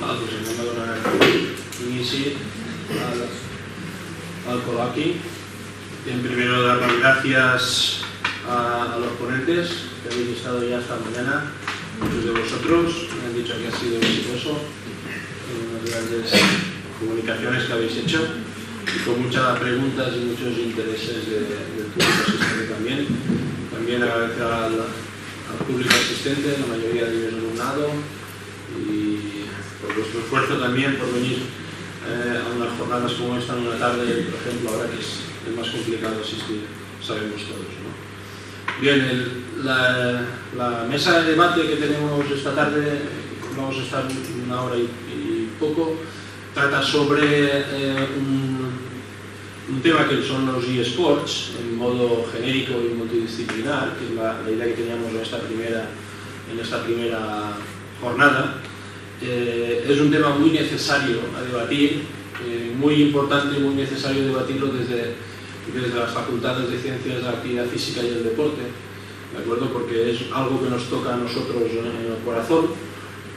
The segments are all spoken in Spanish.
Pues anem a donar inici al coloqui. Primero dar las gracias a los ponentes que habéis estado ya esta mañana. Muchos de vosotros me han dicho que ha sido exitoso, unas grandes comunicaciones que habéis hecho y con muchas preguntas y muchos intereses del público asistente también. También agradecer al público asistente, la mayoría de ellos alumnado, y por vuestro esfuerzo también por venir a unas jornadas como esta en una tarde, por ejemplo, ahora que es más complicado asistir, sabemos todos, ¿no? Bien, la mesa de debate que tenemos esta tarde, vamos a estar una hora y poco, trata sobre un tema que son los eSports en modo genérico y multidisciplinar, que es la idea que teníamos en esta primera jornada. Es un tema muy necesario a debatir, muy importante y muy necesario debatirlo desde las facultades de Ciencias de la Actividad Física y el Deporte, ¿de acuerdo? Porque es algo que nos toca a nosotros en el corazón,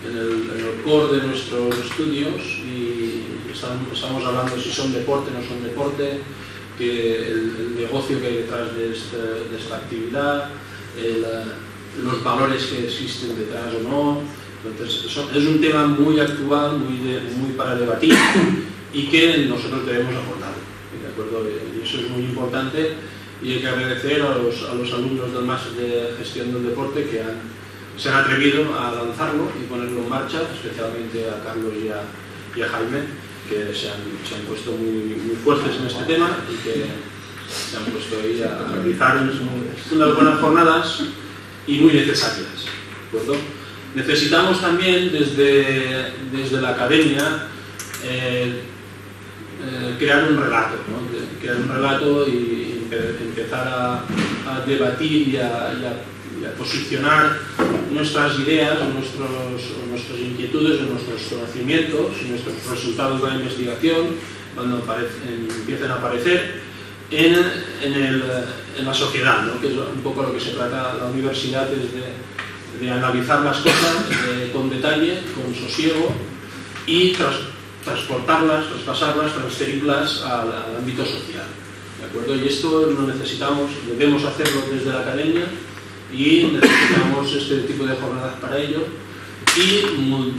en el core de nuestros estudios, y estamos hablando si son deporte o no son deporte, que el negocio que hay detrás de esta actividad, los valores que existen detrás o no. Entonces, es un tema muy actual, muy para debatir y que nosotros debemos abordar, ¿de acuerdo? Y eso es muy importante, y hay que agradecer a los alumnos del máster de gestión del deporte que se han atrevido a lanzarlo y ponerlo en marcha, especialmente a Carlos y a Jaime, que se han puesto muy fuertes en este tema y que se han puesto ahí a realizar unas buenas jornadas y muy necesarias, ¿de acuerdo? Necesitamos también desde la academia crear un relato, ¿no? Crear un relato y empezar a debatir y a posicionar nuestras ideas, nuestras inquietudes, nuestros conocimientos y nuestros resultados de la investigación cuando empiecen a aparecer en la sociedad, ¿no? Que es un poco lo que se trata la universidad, de analizar las cosas con detalle, con sosiego, y transportarlas, traspasarlas, transferirlas al ámbito social, ¿de acuerdo? Y esto lo necesitamos, debemos hacerlo desde la academia, y necesitamos este tipo de jornadas para ello, y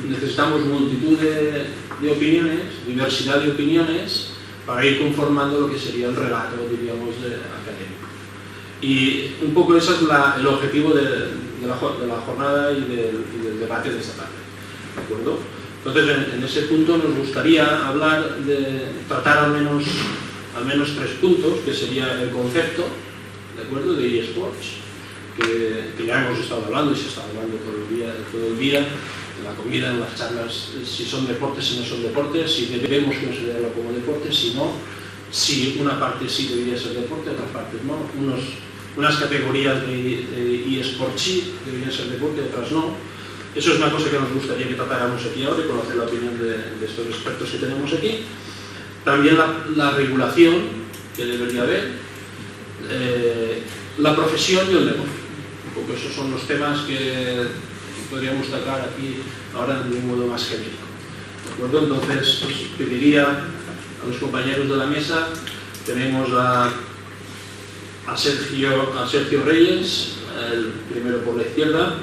necesitamos multitud de opiniones, diversidad de opiniones, para ir conformando lo que sería el relato, diríamos, académico. Y un poco ese es el objetivo de la jornada y del debate de esta tarde, ¿de acuerdo? Entonces, en ese punto nos gustaría tratar al menos 3 puntos, que sería el concepto, ¿de acuerdo?, de eSports, que ya hemos estado hablando y se está hablando todo el día, en la comida, en las charlas, si son deportes, si no son deportes, si debemos considerarlo como deporte, si no, si una parte sí debería ser deporte, otras partes no, unas categorías de eSports sí deberían ser deporte, otras no. Eso es una cosa que nos gustaría que tratáramos aquí ahora y conocer la opinión de estos expertos que tenemos aquí. También la regulación que debería haber, la profesión y el negocio. Un poco esos son los temas que podríamos tratar aquí ahora de un modo más genérico, ¿de acuerdo? Entonces, pues, pediría a los compañeros de la mesa, tenemos a Sergio Reyes, el primero por la izquierda,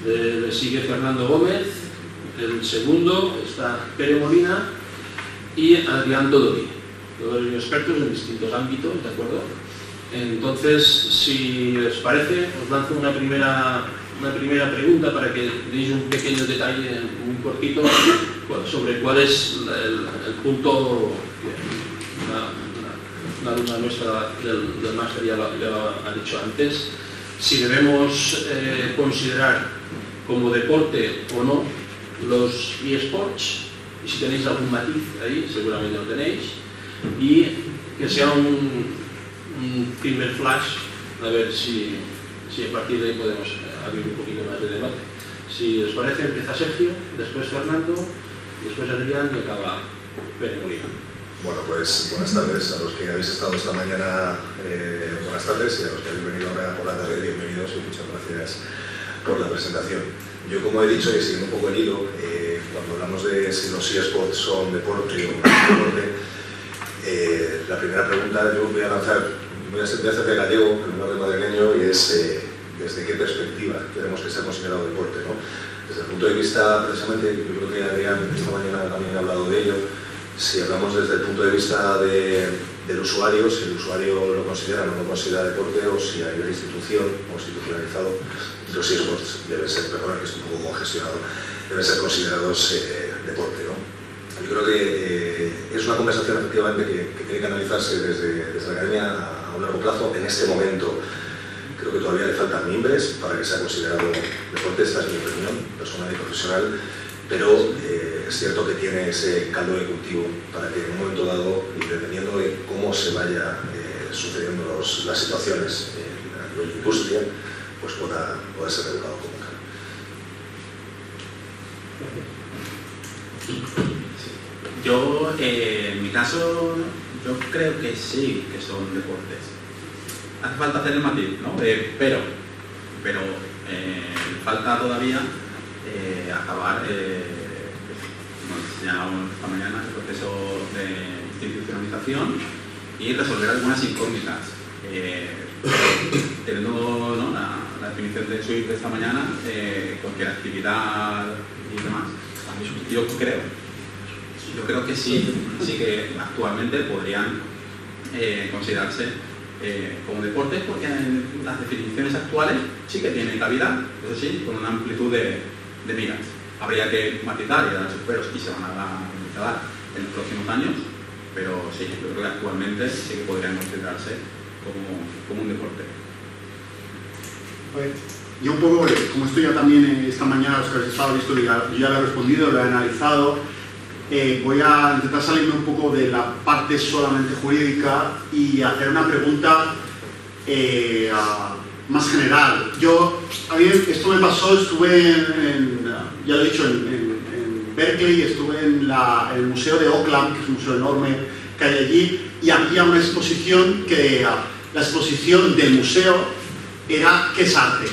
le sigue Fernando Gómez, el segundo está Pere Molina y Adrián Todori, todos ellos expertos en distintos ámbitos, ¿de acuerdo? Entonces, si les parece, os lanzo una primera pregunta para que deis un pequeño detalle muy cortito sobre cuál es el punto que una alumna nuestra del máster ya lo ha dicho antes, si debemos considerar como deporte o no los eSports, y si tenéis algún matiz ahí, seguramente lo tenéis, y que sea un primer flash, a ver si a partir de ahí podemos abrir un poquito más de debate. Si os parece, empieza Sergio, después Fernando, después Adrián y acaba Pere Molina. Bueno, pues buenas tardes a los que habéis estado esta mañana, buenas tardes, y a los que habéis venido ahora por la tarde, bienvenidos y muchas gracias por la presentación. Yo, como he dicho, y siguiendo un poco el hilo, cuando hablamos de si los eSports son deporte o no son deporte, la primera pregunta yo voy a hacer de gallego en lugar de madrileño, y es desde qué perspectiva queremos que sea considerado deporte, ¿no? Desde el punto de vista, precisamente, yo creo que Adrián esta mañana también ha hablado de ello, si hablamos desde el punto de vista del usuario, si el usuario lo considera o no lo considera deporte, o si a nivel institución o institucionalizado, los eSports deben ser, perdón, que es un poco congestionado, deben ser considerados deporte, ¿no? Yo creo que es una conversación efectivamente que tiene que analizarse desde la academia a un largo plazo. En este momento creo que todavía le faltan mimbres para que sea considerado deporte, esta es mi opinión personal y profesional, pero es cierto que tiene ese caldo de cultivo para que en un momento dado, y dependiendo de cómo se vaya sucediendo las situaciones a nivel de industria, pues pueda ser regulado como tal. Yo, en mi caso, yo creo que sí que son deportes. Hace falta hacer el matiz, ¿no? Pero falta todavía acabar, como enseñábamos esta mañana, el proceso de institucionalización y resolver algunas incógnitas. Teniendo, ¿no?, la definición de SWIFT de esta mañana, cualquier actividad y demás, yo creo que sí que actualmente podrían considerarse como deportes, porque en las definiciones actuales sí que tienen cabida, eso sí, con una amplitud de miras. Habría que matizar y dar sus peros, y se van a dar en los próximos años, pero sí, yo creo que actualmente sí que podrían considerarse como un deporte. Yo un poco, como estoy ya también esta mañana, los que habéis estado visto, yo ya lo he respondido, lo he analizado. Voy a intentar salirme un poco de la parte solamente jurídica y hacer una pregunta más general. A mí esto me pasó, estuve ya lo he dicho, en Berkeley, estuve en el Museo de Oakland, que es un museo enorme que hay allí, y había una exposición la exposición del museo era ¿qué es arte?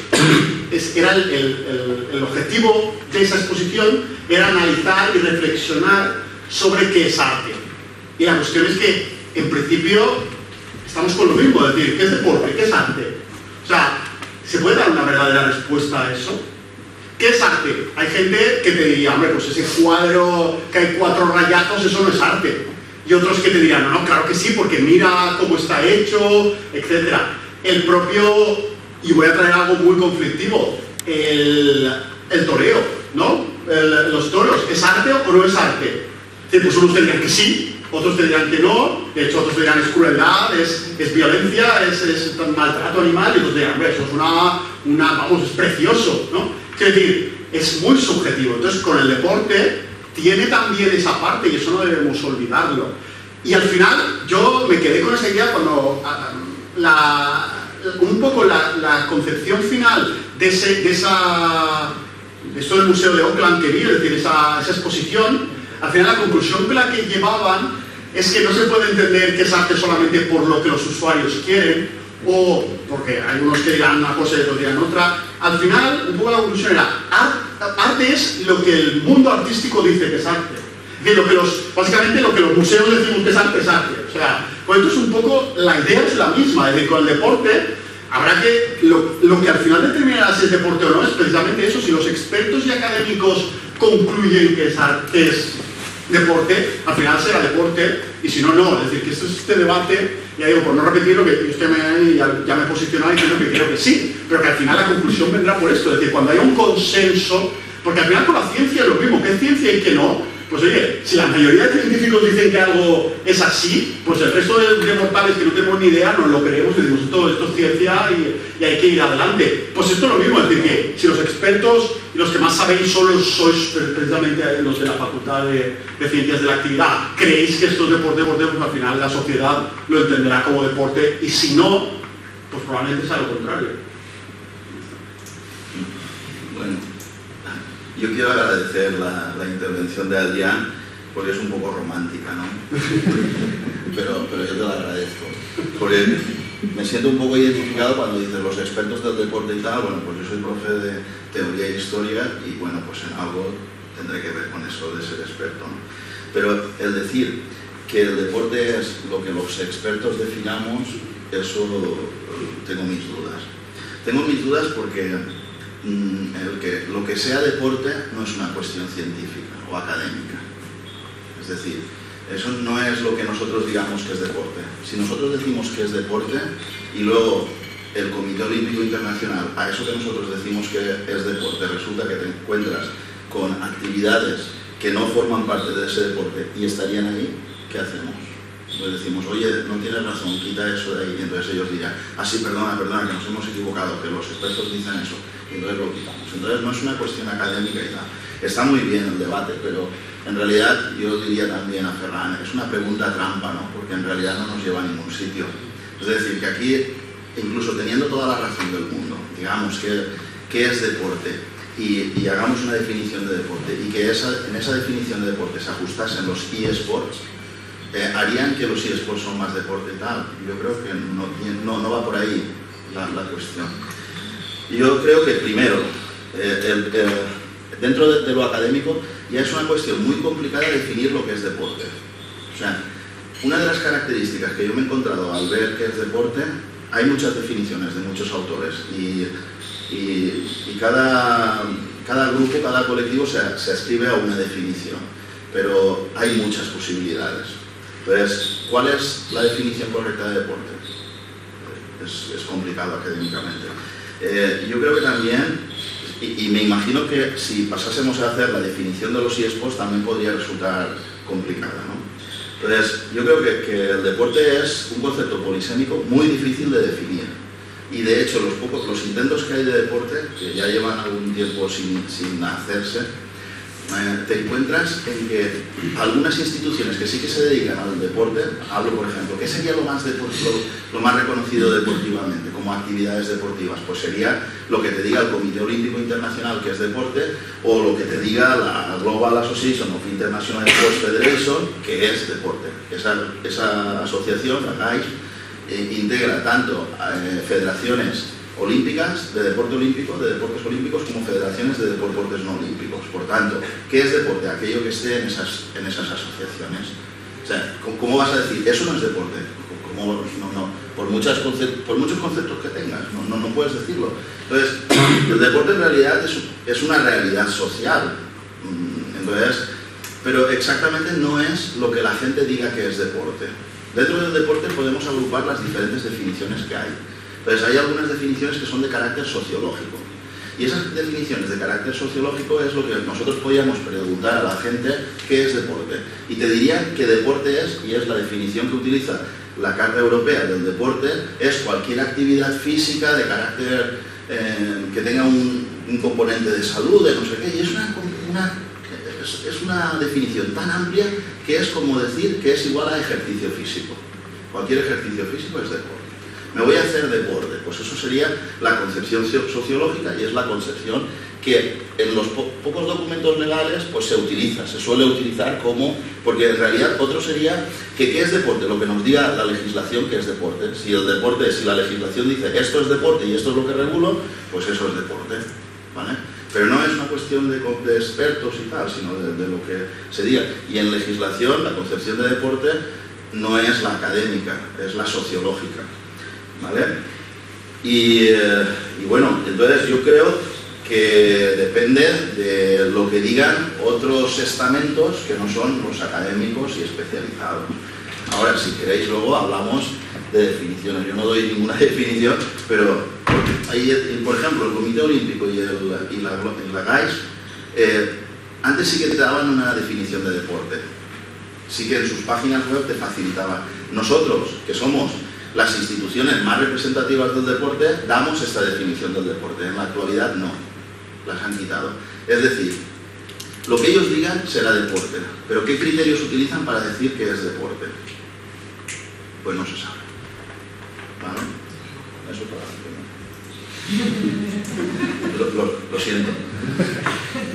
Era el objetivo de esa exposición era analizar y reflexionar sobre qué es arte. Y la cuestión es que, en principio, estamos con lo mismo, es decir, ¿qué es deporte? ¿Qué es arte? O sea, ¿se puede dar una verdadera respuesta a eso? ¿Qué es arte? Hay gente que te diría, hombre, pues ese cuadro que hay 4 rayazos, eso no es arte. Y otros que te dirán, no, claro que sí, porque mira cómo está hecho, etc. El propio, y voy a traer algo muy conflictivo, el toreo, ¿no? Los toros, ¿es arte o no es arte? Pues unos te dirán que sí, otros te dirán que no, de hecho otros te dirán es crueldad, es violencia, es maltrato animal, y otros dirán, hombre, eso es vamos, es precioso, ¿no? Es decir, es muy subjetivo. Entonces, con el deporte tiene también esa parte, y eso no debemos olvidarlo. Y al final, yo me quedé con esa idea cuando un poco la concepción final de esto del Museo de Oakland que vi, es decir, esa exposición, al final la conclusión con la que llevaban es que no se puede entender que es arte solamente por lo que los usuarios quieren, o porque hay unos que dirán una cosa y otros dirán otra. Al final, un poco la conclusión era, arte es lo que el mundo artístico dice que es arte. Es decir, básicamente lo que los museos decimos que es arte es arte. O sea, pues entonces un poco la idea es la misma, es decir, con el deporte habrá que, lo que al final determinará si es deporte o no es precisamente eso. Si los expertos y académicos concluyen que es deporte, al final será deporte, y si no, no. Es decir, que este debate, ya digo, por no repetir lo que usted ya me he posicionado diciendo que creo que sí, pero que al final la conclusión vendrá por esto. Es decir, cuando haya un consenso, porque al final con la ciencia es lo mismo, que es ciencia y que no. Pues oye, si la mayoría de científicos dicen que algo es así, pues el resto de mortales que no tenemos ni idea nos lo creemos y decimos esto es ciencia y hay que ir adelante. Pues esto es lo mismo, es decir, que si los expertos y los que más sabéis sois precisamente los de la Facultad de Ciencias de la Actividad, creéis que esto es deporte, pues al final la sociedad lo entenderá como deporte, y si no, pues probablemente sea lo contrario. Bueno. Yo quiero agradecer la intervención de Adrián, porque es un poco romántica, ¿no? Pero yo te la agradezco. Porque me siento un poco identificado cuando dices los expertos del deporte y tal. Bueno, pues yo soy profe de teoría e historia y bueno, pues en algo tendré que ver con eso de ser experto, ¿no? Pero el decir que el deporte es lo que los expertos definamos, eso tengo mis dudas. Tengo mis dudas porque lo que sea deporte no es una cuestión científica o académica. Es decir, eso no es lo que nosotros digamos que es deporte. Si nosotros decimos que es deporte y luego el Comité Olímpico Internacional, a eso que nosotros decimos que es deporte, resulta que te encuentras con actividades que no forman parte de ese deporte y estarían ahí, ¿qué hacemos? Entonces decimos, oye, no tienes razón, quita eso de ahí. Y entonces ellos dirán, sí, perdona, que nos hemos equivocado, que los expertos dicen eso, y entonces lo quitamos. Entonces no es una cuestión académica y tal. Está muy bien el debate, pero en realidad yo diría también a Ferran, es una pregunta trampa, ¿no? Porque en realidad no nos lleva a ningún sitio. Es decir, que aquí, incluso teniendo toda la razón del mundo, digamos que es deporte y hagamos una definición de deporte y que en esa definición de deporte se ajustasen los eSports, harían que los eSports son más deporte y tal. Yo creo que no va por ahí la cuestión. Yo creo que primero, dentro de lo académico, ya es una cuestión muy complicada definir lo que es deporte. O sea, una de las características que yo me he encontrado al ver qué es deporte, hay muchas definiciones de muchos autores y cada grupo, cada colectivo se ascribe a una definición, pero hay muchas posibilidades. Entonces, ¿cuál es la definición correcta de deporte? Es complicado académicamente. Yo creo que también, y me imagino que si pasásemos a hacer la definición de los eSports también podría resultar complicada, ¿no? Entonces, yo creo que el deporte es un concepto polisémico muy difícil de definir. Y de hecho, los intentos que hay de deporte, que ya llevan algún tiempo sin hacerse, te encuentras en que algunas instituciones que sí que se dedican al deporte, hablo por ejemplo, ¿qué sería lo más reconocido deportivamente como actividades deportivas? Pues sería lo que te diga el Comité Olímpico Internacional que es deporte, o lo que te diga la Global Association of International Sports Federation que es deporte. Esa asociación, la GAIS, integra tanto federaciones olímpicas, de deporte olímpico, de deportes olímpicos, como federaciones de deportes no olímpicos. Por tanto, ¿qué es deporte? Aquello que esté en esas asociaciones. O sea, ¿cómo vas a decir? Eso no es deporte. No. Por muchos conceptos que tengas, no puedes decirlo. Entonces, el deporte en realidad es una realidad social. Entonces, pero exactamente no es lo que la gente diga que es deporte. Dentro del deporte podemos agrupar las diferentes definiciones que hay. Entonces hay algunas definiciones que son de carácter sociológico. Y esas definiciones de carácter sociológico es lo que nosotros podíamos preguntar a la gente qué es deporte. Y te dirían que deporte es, y es la definición que utiliza la Carta Europea del Deporte, es cualquier actividad física de carácter que tenga un componente de salud, de no sé qué. Y es una definición tan amplia que es como decir que es igual a ejercicio físico. Cualquier ejercicio físico es deporte. Me voy a hacer deporte, pues eso sería la concepción sociológica y es la concepción que en los pocos documentos legales pues se suele utilizar como, porque en realidad otro sería que ¿qué es deporte? Lo que nos diga la legislación que es deporte. Si la legislación dice esto es deporte y esto es lo que regulo, pues eso es deporte, ¿vale? Pero no es una cuestión de expertos y tal, sino de lo que se diga. Y en legislación la concepción de deporte no es la académica, es la sociológica. ¿Vale? Y bueno, entonces yo creo que depende de lo que digan otros estamentos que no son los académicos y especializados. Ahora, si queréis, luego hablamos de definiciones. Yo no doy ninguna definición, pero ahí, por ejemplo, el Comité Olímpico y la GAIS, antes sí que te daban una definición de deporte. Sí que en sus páginas web te facilitaban. Nosotros, que somos las instituciones más representativas del deporte, damos esta definición del deporte. En la actualidad no, las han quitado. Es decir, lo que ellos digan será deporte, pero ¿qué criterios utilizan para decir que es deporte? Pues no se sabe. ¿Vale? Eso para lo siento.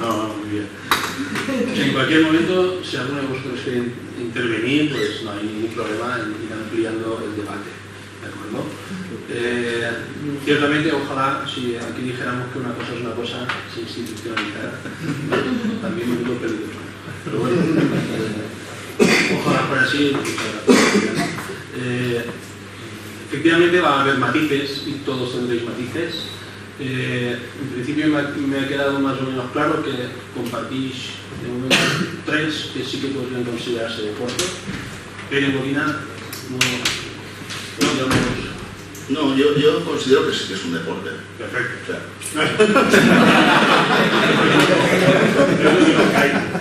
No, muy bien. En cualquier momento, si alguno de vosotros quiere intervenir, pues no hay ningún problema en ir ampliando el debate. ¿de acuerdo? Ciertamente, ojalá, si aquí dijéramos que una cosa es una cosa, se institucionalizara, también me lo perdido. Pero bueno, ojalá fuera así. Efectivamente va a haber matices, y todos tendréis matices. En principio me ha quedado más o menos claro que compartís de momento 3 que sí que podrían considerarse deporte. Pero Molina, No, yo considero que sí que es un deporte. Perfecto. O sea,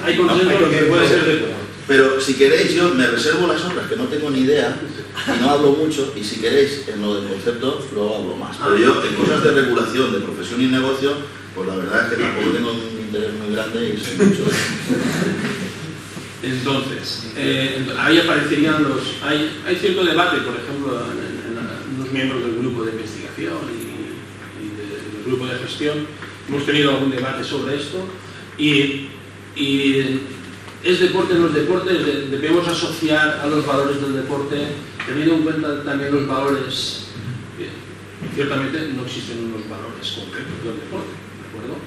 hay consenso lo que puede ser deporte. pero si queréis, yo me reservo las otras que no tengo ni idea y no hablo mucho, y si queréis en lo del concepto luego hablo más. Pero yo en cosas de regulación, de profesión y negocio, pues la verdad es que tampoco tengo un interés muy grande y sé mucho de Entonces, ahí aparecerían hay cierto debate, por ejemplo, en los miembros del grupo de investigación y del grupo de gestión. Hemos tenido algún debate sobre esto y ¿es deporte o no es deporte? Debemos asociar a los valores del deporte, teniendo en cuenta también los valores. Ciertamente no existen unos valores concretos del deporte, ¿de acuerdo?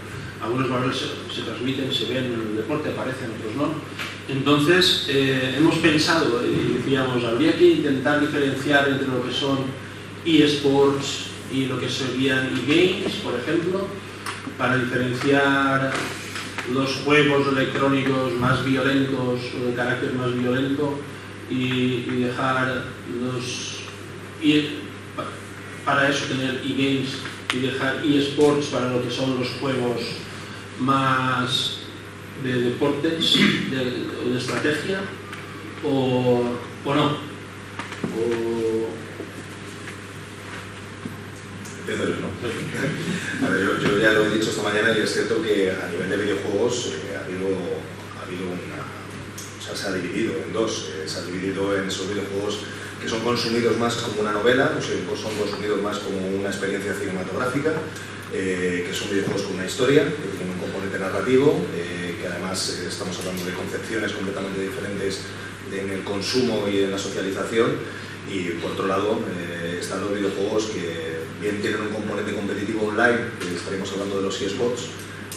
Algunos valores se transmiten, se ven en el deporte, aparecen, otros no. Entonces, hemos pensado y decíamos, habría que intentar diferenciar entre lo que son eSports y lo que serían eGames, por ejemplo, para diferenciar los juegos electrónicos más violentos o de carácter más violento y dejar para eso tener eGames y dejar eSports para lo que son los juegos más de deportes o de estrategia o no. Empiezo yo, ¿no? A ver, yo ya lo he dicho esta mañana y es cierto que a nivel de videojuegos ha habido una... O sea, se ha dividido en dos. Se ha dividido en esos videojuegos que son consumidos más como una novela, o sea, son consumidos más como una experiencia cinematográfica, que son videojuegos con una historia, que tienen un componente narrativo, que además estamos hablando de concepciones completamente diferentes en el consumo y en la socialización, y por otro lado están los videojuegos que bien tienen un componente competitivo online, que estaríamos hablando de los eSports,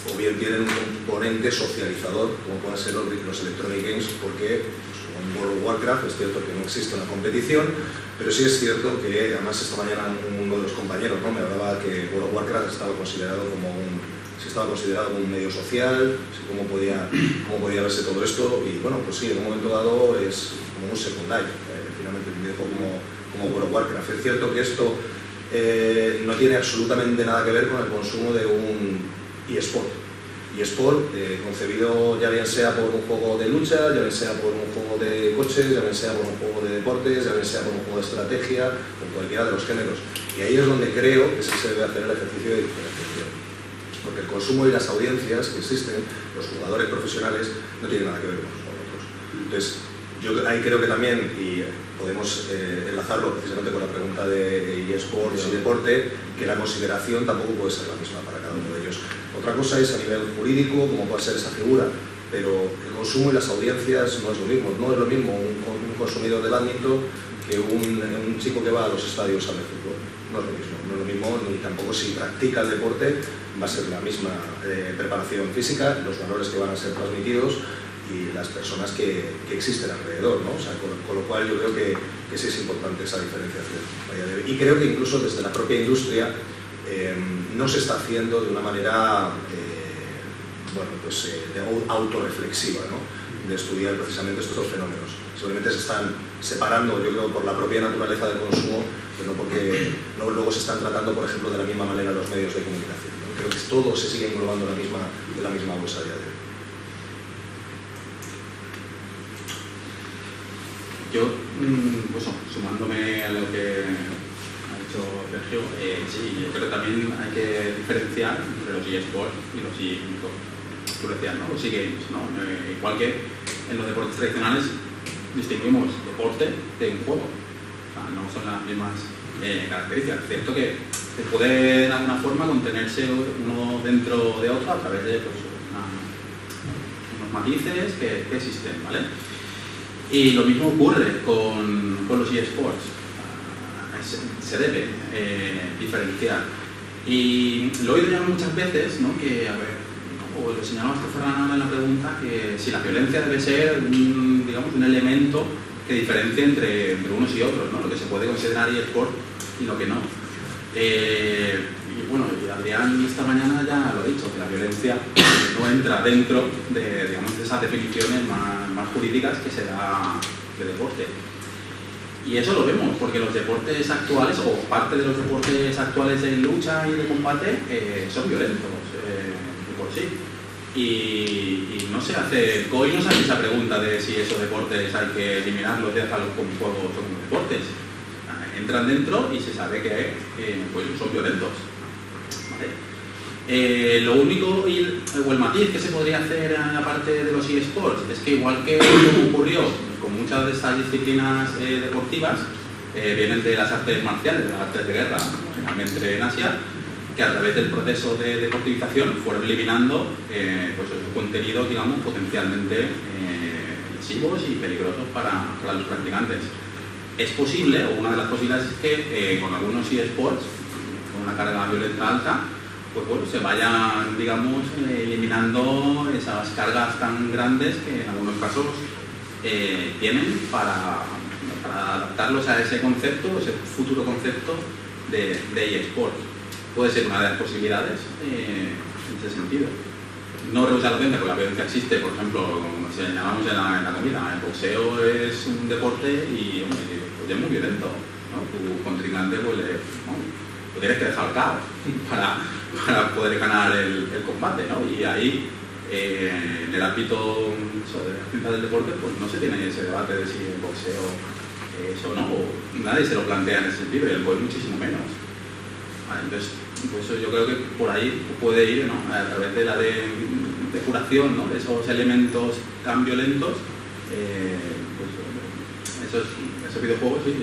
o bien tienen un componente socializador, como pueden ser los Electronic Games, porque en World of Warcraft es cierto que no existe una competición, pero sí es cierto que, además esta mañana uno de los compañeros, ¿no?, me hablaba que World of Warcraft estaba considerado como un medio social, cómo podía verse todo esto, y bueno, pues sí, en un momento dado es como un secundario, finalmente un videojuego como World of Warcraft. Es cierto que esto no tiene absolutamente nada que ver con el consumo de un eSport. eSport concebido ya bien sea por un juego de lucha, ya bien sea por un juego de coches, ya bien sea por un juego de deportes, ya bien sea por un juego de estrategia, por cualquiera de los géneros. Y ahí es donde creo que sí se debe hacer el ejercicio de diferenciación. Porque el consumo y las audiencias que existen, los jugadores profesionales, no tienen nada que ver con nosotros. Entonces, yo ahí creo que también, y podemos enlazarlo precisamente con la pregunta de eSports y deporte, que la consideración tampoco puede ser la misma para cada uno de ellos. Otra cosa es a nivel jurídico, cómo puede ser esa figura, pero el consumo y las audiencias no es lo mismo. No es lo mismo un consumidor de bádminton que un chico que va a los estadios a ver fútbol. No es lo mismo, no es lo mismo, ni tampoco si practica el deporte va a ser la misma preparación física, los valores que van a ser transmitidos y las personas que existen alrededor, ¿no? O sea, con lo cual yo creo que sí es importante esa diferenciación. Y creo que incluso desde la propia industria no se está haciendo de una manera autorreflexiva, ¿no?, de estudiar precisamente estos fenómenos. Simplemente se están separando, yo creo, por la propia naturaleza del consumo, pero no porque luego se están tratando, por ejemplo, de la misma manera los medios de comunicación, ¿no? Creo que todo se sigue englobando en la misma bolsa a día de hoy. Yo, pues, sumándome a lo que ha dicho Sergio, sí, yo creo que también hay que diferenciar entre los eSports y los tú decías, ¿no?, los eGames, ¿no? Igual que en los deportes tradicionales distinguimos deporte de un juego, o sea, no son las mismas características. Es cierto que se puede de alguna forma contenerse uno dentro de otro a través de pues, unos matices que existen, ¿vale? Y lo mismo ocurre con los eSports. Es se debe diferenciar. Y lo he oído ya muchas veces, ¿no? Que, a ver, o lo señalaba Fernando en la pregunta, que si la violencia debe ser digamos, un elemento que diferencie entre unos y otros, ¿no? Lo que se puede considerar eSport y lo que no. Y bueno, Adrián esta mañana ya lo ha dicho, que la violencia no entra dentro de, digamos, de esas definiciones más jurídicas que se da de deporte. Y eso lo vemos, porque los deportes actuales, o parte de los deportes actuales de lucha y de combate, son violentos por sí. Y no se hace, COI no se hace esa pregunta de si esos deportes hay que eliminarlos, dejarlos como juegos o como deportes. Entran dentro y se sabe que pues son violentos. ¿Vale? Lo único, o el matiz que se podría hacer aparte de los eSports, es que igual que como ocurrió con muchas de estas disciplinas deportivas, vienen de las artes marciales, de las artes de guerra, generalmente en Asia, que a través del proceso de deportivización fueron eliminando pues esos contenidos, digamos, potencialmente lesivos y peligrosos para los practicantes. Es posible, o una de las posibilidades es que con algunos eSports, con una carga violenta alta, pues bueno, se vayan, digamos, eliminando esas cargas tan grandes que en algunos casos tienen para adaptarlos a ese concepto, ese futuro concepto de eSports. Puede ser una de las posibilidades en ese sentido. No rehusar la violencia, porque la violencia existe, por ejemplo, como señalamos en la comida. El boxeo es un deporte y hombre, pues es muy violento, ¿no? Tu contrincante pues, lo tienes que dejar cao para poder ganar el combate, ¿no? Y ahí, en el ámbito de la ciencia del deporte, pues no se tiene ese debate de si el boxeo es o no, o nadie se lo plantea en ese sentido, y el boxeo muchísimo menos. Vale, entonces, pues yo creo que por ahí puede ir, ¿no? A través de la depuración, ¿no? De esos elementos tan violentos, pues esos videojuegos, sí,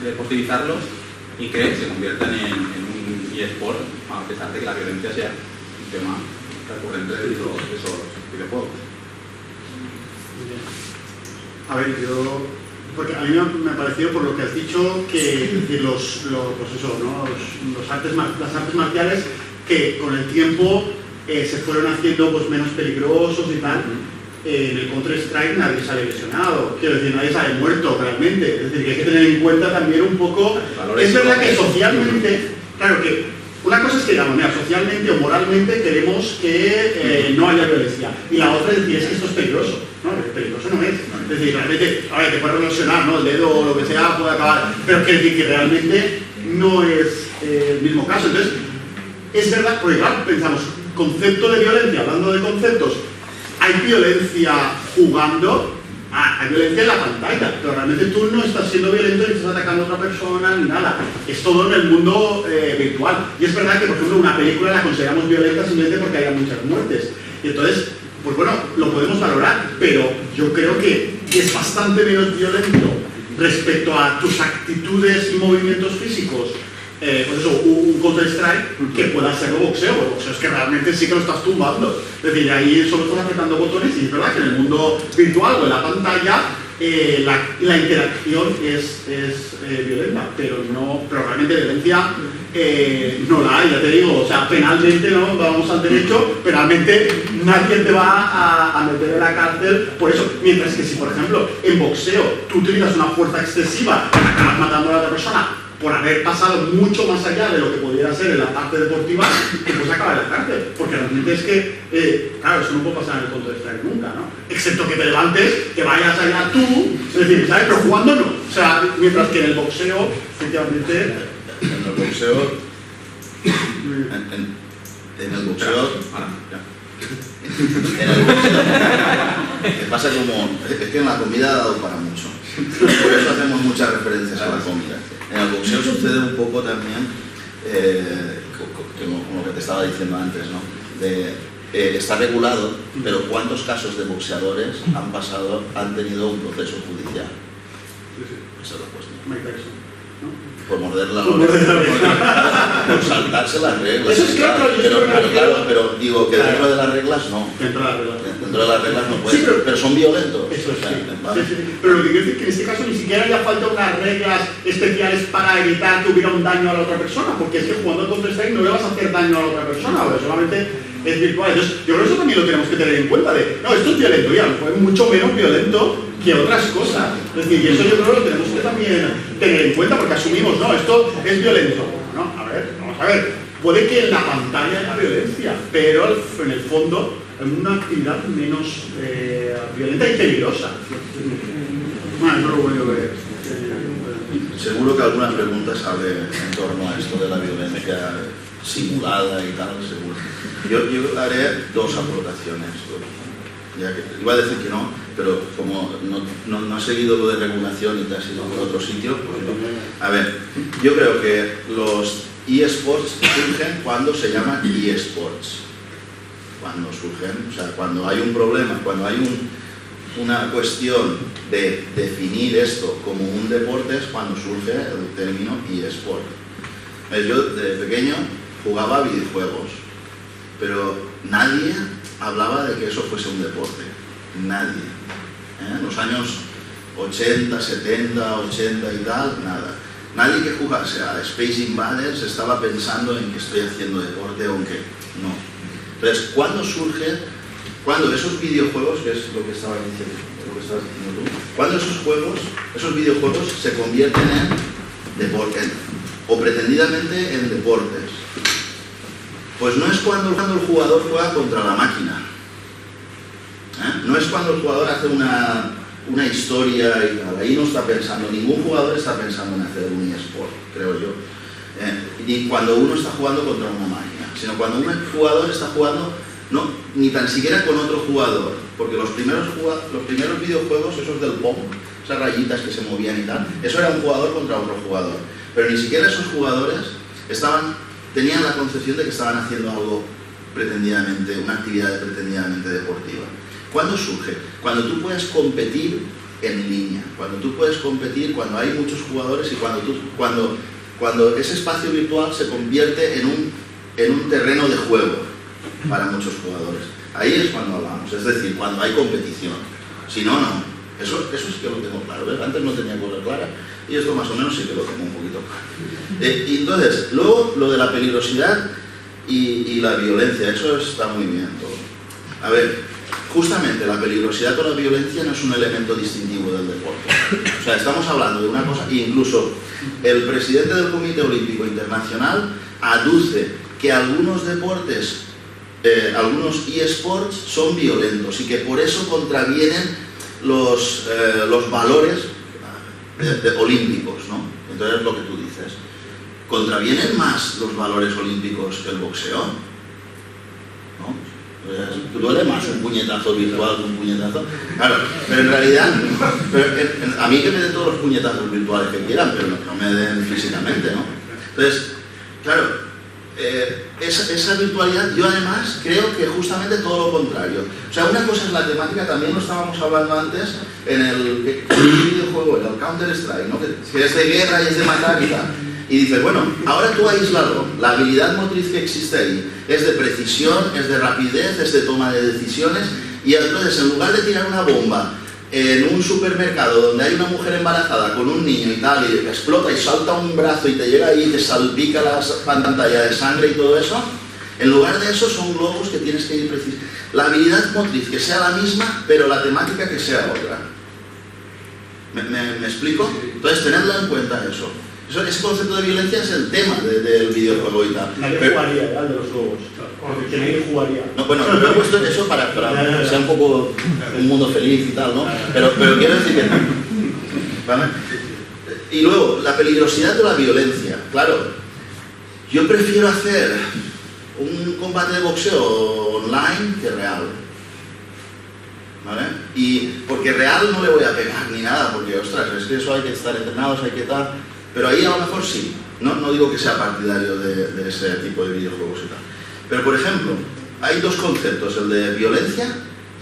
deportivizarlos y que se conviertan en un eSport, a pesar de que la violencia sea un tema recurrente de esos videojuegos. A ver, porque a mí me ha parecido, por lo que has dicho, que pues eso, ¿no? las artes marciales que con el tiempo se fueron haciendo pues, menos peligrosos y tal. En el Counter-Strike nadie sale lesionado, quiero decir, nadie sale muerto realmente. Es decir, que hay que tener en cuenta también un poco... Es verdad que socialmente, claro que una cosa es que digamos, mira, socialmente o moralmente queremos que no haya violencia. Y la otra es decir, es que esto es peligroso. No, peligroso no es. Es decir, realmente, a ver, te puede lesionar, ¿no? El dedo o lo que sea puede acabar, pero quiere decir que realmente no es el mismo caso. Entonces, es verdad, porque claro, pensamos, concepto de violencia, hablando de conceptos, hay violencia jugando, hay violencia en la pantalla, pero realmente tú no estás siendo violento ni estás atacando a otra persona ni nada. Es todo en el mundo virtual. Y es verdad que, por ejemplo, una película la consideramos violenta simplemente porque haya muchas muertes. Y entonces, pues bueno, lo podemos valorar, pero yo creo que es bastante menos violento respecto a tus actitudes y movimientos físicos. Pues eso, un Counter-Strike que pueda ser boxeo. El boxeo es que realmente sí que lo estás tumbando. Es decir, ahí solo estás apretando botones y es verdad que en el mundo virtual o en la pantalla la interacción es violenta, pero realmente violencia no la hay, ya te digo. O sea, penalmente no vamos al derecho, penalmente nadie te va a meter en la cárcel por eso. Mientras que si, por ejemplo, en boxeo tú utilizas una fuerza excesiva, acabas matando a la otra persona por haber pasado mucho más allá de lo que pudiera ser en la parte deportiva, que pues acaba en la cárcel. Porque realmente es que, claro, eso no puede pasar en el Counter-Strike nunca, ¿no? Excepto que te levantes, que vayas allá tú, es decir, ¿sabes? Pero jugando no. O sea, mientras que en el boxeo, efectivamente... En el boxeo... En el boxeo... En el boxeo... ¿Qué pasa? Es que en la comida ha dado para mucho. Por eso hacemos muchas referencias a la comida. En el boxeo sucede un poco también, como lo que te estaba diciendo antes, ¿no? Está regulado, pero ¿cuántos casos de boxeadores han tenido un proceso judicial? Esa es la cuestión. Por morder la Por morder la oreja. Por saltarse las reglas. Eso es claro, pero digo que dentro de las reglas no. Dentro de las reglas. Dentro de las reglas no puede. Sí, pero son violentos. Eso O sea, sí. vale. Sí. Pero lo que quiero decir es que en este caso ni siquiera haya falta unas reglas especiales para evitar que hubiera un daño a la otra persona, porque es que jugando al Counter-Strike no le vas a hacer daño a la otra persona, porque solamente es virtual. Entonces, yo creo que eso también lo tenemos que tener en cuenta no, esto es violento, ya, es mucho menos violento que otras cosas. Es decir, y eso yo creo que lo tenemos que también tener en cuenta, porque asumimos, no, esto es violento. No, vamos a ver, puede que en la pantalla haya violencia, pero en el fondo es una actividad menos violenta y peligrosa. Bueno, eso lo único que... Seguro que alguna pregunta sale en torno a esto de la violencia simulada y tal, seguro. Yo haré dos aportaciones. Ya que, iba a decir que no, pero como no has seguido lo de regulación y te has ido por otro sitio, pues no. A ver, yo creo que los eSports surgen cuando se llaman eSports. Cuando surgen, o sea, cuando hay un problema, cuando hay una cuestión de definir esto como un deporte, es cuando surge el término eSport. Yo de pequeño jugaba videojuegos, pero nadie hablaba de que eso fuese un deporte. Nadie. En los años 80, 70, 80 y tal, nada. Nadie que jugase a Space Invaders estaba pensando en que estoy haciendo deporte o en que no. Entonces, ¿cuándo surge? Cuando esos videojuegos, que es lo que estabas diciendo tú, cuando esos videojuegos se convierten en deporte, o pretendidamente en deportes, pues no es cuando el jugador juega contra la máquina, no es cuando el jugador hace una historia y tal, ahí no está pensando, ningún jugador está pensando en hacer un eSport, creo yo, ni cuando uno está jugando contra una máquina, sino cuando un jugador está jugando ni tan siquiera con otro jugador, porque los primeros videojuegos, esos del Pong, esas rayitas que se movían y tal, eso era un jugador contra otro jugador, pero ni siquiera esos jugadores tenían la concepción de que estaban haciendo algo pretendidamente, una actividad pretendidamente deportiva. ¿Cuándo surge? Cuando tú puedes competir en línea, cuando tú puedes competir, cuando hay muchos jugadores y cuando ese espacio virtual se convierte en un terreno de juego para muchos jugadores. Ahí es cuando hablamos, es decir, cuando hay competición. Si no, no. Eso sí que lo tengo claro, ¿ves? Antes no tenía cosa clara y esto más o menos sí que lo tengo un poquito claro. Y entonces, luego lo de la peligrosidad y la violencia, eso está muy bien todo. A ver, justamente la peligrosidad o la violencia no es un elemento distintivo del deporte. O sea, estamos hablando de una cosa, e incluso el presidente del Comité Olímpico Internacional aduce que algunos deportes, algunos eSports son violentos y que por eso contravienen los valores olímpicos, ¿no? Entonces lo que tú dices, ¿contravienen más los valores olímpicos que el boxeo? ¿No? ¿Duele más un puñetazo virtual que un puñetazo? Claro, pero en realidad, a mí que me den todos los puñetazos virtuales que quieran, pero no me den físicamente, ¿no? Entonces, claro, esa virtualidad, yo además creo que justamente todo lo contrario. O sea, una cosa es la temática, también lo estábamos hablando antes en el videojuego, en el Counter-Strike, ¿no? Que es de guerra y es de matar y tal. Y dices, bueno, ahora tú aíslalo, la habilidad motriz que existe ahí es de precisión, es de rapidez, es de toma de decisiones, y entonces en lugar de tirar una bomba en un supermercado donde hay una mujer embarazada con un niño y tal, y explota y salta un brazo y te llega ahí y te salpica la pantalla de sangre y todo eso, en lugar de eso son globos que tienes que ir preciso. La habilidad motriz que sea la misma, pero la temática que sea otra. ¿Me explico? Entonces, tenedlo en cuenta eso. Ese concepto de violencia es el tema del videojuego y tal. Nadie jugaría, ¿verdad? De los globos. Porque nadie jugaría. No, bueno, yo he puesto eso para que sea un poco un mundo feliz y tal, ¿no? Pero quiero decir que no. ¿Vale? Y luego, la peligrosidad de la violencia. Claro, yo prefiero hacer un combate de boxeo online que real. ¿Vale? Y porque real no le voy a pegar ni nada, porque, ostras, es que eso hay que estar entrenados, hay que tal. Pero ahí a lo mejor sí, no digo que sea partidario de ese tipo de videojuegos y tal. Pero por ejemplo, hay dos conceptos, el de violencia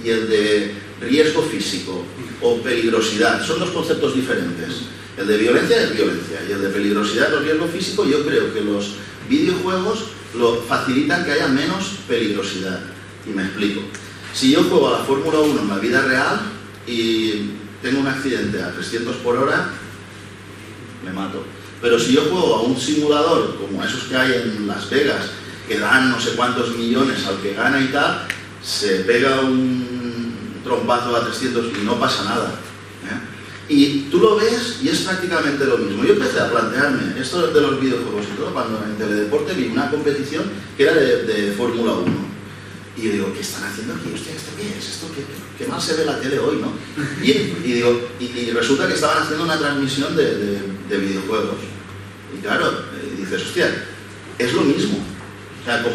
y el de riesgo físico o peligrosidad son dos conceptos diferentes. El de violencia es violencia y el de peligrosidad o riesgo físico, yo creo que los videojuegos lo facilitan que haya menos peligrosidad. Y me explico. Si yo juego a la Fórmula 1 en la vida real y tengo un accidente a 300 por hora, me mato. Pero si yo juego a un simulador como esos que hay en Las Vegas, que dan no sé cuántos millones al que gana y tal, se pega un trompazo a 300 y no pasa nada. Y tú lo ves y es prácticamente lo mismo. Yo empecé a plantearme esto de los videojuegos y todo cuando en Teledeporte vi una competición que era de Fórmula 1. Y yo digo, ¿qué están haciendo aquí? Hostia, ¿esto qué es? ¿Esto qué mal se ve la tele hoy, no? Y resulta que estaban haciendo una transmisión de videojuegos. Y claro, dices, hostia, es lo mismo. O sea,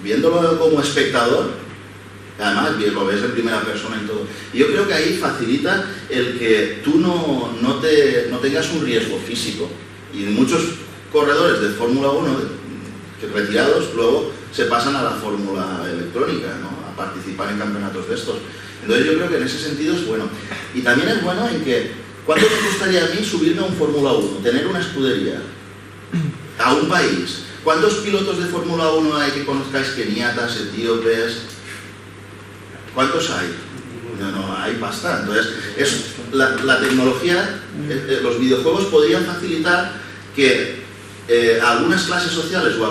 viéndolo como espectador, además lo ves en primera persona y todo. Y yo creo que ahí facilita el que tú no tengas un riesgo físico. Y muchos corredores de Fórmula 1 que retirados luego se pasan a la fórmula electrónica, ¿no? A participar en campeonatos de estos. Entonces yo creo que en ese sentido es bueno. Y también es bueno en que, ¿cuánto me gustaría a mí subirme a un Fórmula 1, tener una escudería a un país? ¿Cuántos pilotos de Fórmula 1 hay que conozcáis, keniatas, etíopes? ¿Cuántos hay? No, hay bastante. Entonces, la tecnología, los videojuegos podrían facilitar que algunas clases sociales o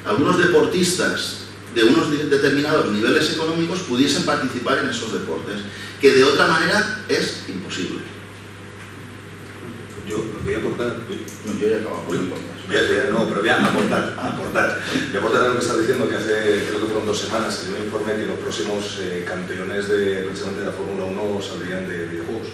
algunos deportistas de unos determinados niveles económicos pudiesen participar en esos deportes, que de otra manera es imposible. Yo voy a aportar. No, yo ya acabo con el podcast. Pero voy a aportar. Voy a aportar a lo que estás diciendo, que creo que fueron 2 semanas, salió un informe que los próximos campeones precisamente de la Fórmula 1 saldrían de videojuegos.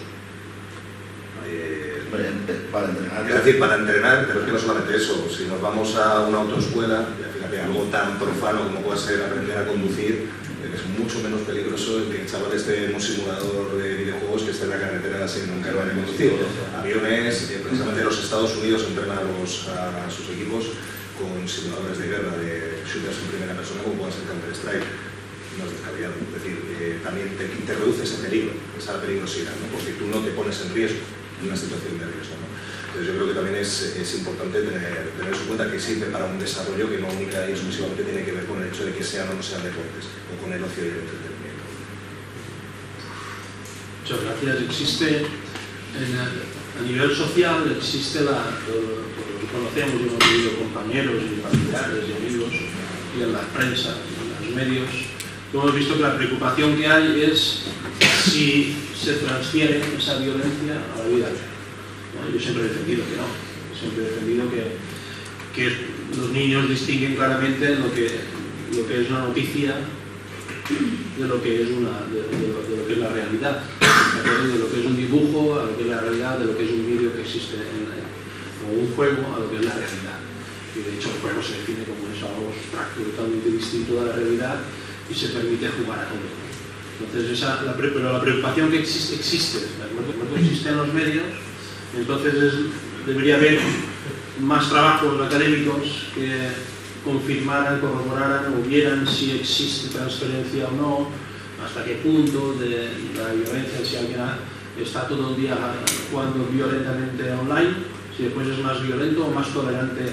Para entrenar. Es decir, para entrenar, pero es que no solamente eso. Si nos vamos a una autoescuela, y fíjate, algo tan profano como puede ser aprender a conducir, es mucho menos peligroso el que el chaval esté en un simulador de videojuegos que esté en la carretera sin nunca haber conducido. Aviones, precisamente los Estados Unidos entrenan a sus equipos con simuladores de guerra, de shooters en primera persona, como puede ser Counter-Strike. No es descabellado. Es decir, también te reduce ese peligro, esa peligrosidad, ¿no? Porque tú no te pones en riesgo en una situación de riesgo, ¿no? Entonces yo creo que también es importante tener eso en cuenta, que sirve para un desarrollo que no única y exclusivamente tiene que ver con el hecho de que sean o no sean deportes, o con el ocio y el entretenimiento. Muchas gracias. Existe, a nivel social, existe lo que conocemos y hemos vivido compañeros y familiares y amigos, y en la prensa, y en los medios, hemos visto que la preocupación que hay es si se transfiere esa violencia a la vida real. Yo siempre he defendido que no. Siempre he defendido que los niños distinguen claramente lo que es una noticia de lo que es la realidad, de lo que es un dibujo a lo que es la realidad, de lo que es un vídeo que existe o un juego a lo que es la realidad. Y de hecho el juego se define como eso, algo abstracto, totalmente distinto de la realidad, y se permite jugar a todo. Entonces pero la preocupación que existe, ¿de acuerdo? Porque existe en los medios. Entonces debería haber más trabajos académicos que confirmaran, corroboraran o vieran si existe transferencia o no, hasta qué punto de la violencia, si alguien está todo el día jugando violentamente online, si después es más violento o más tolerante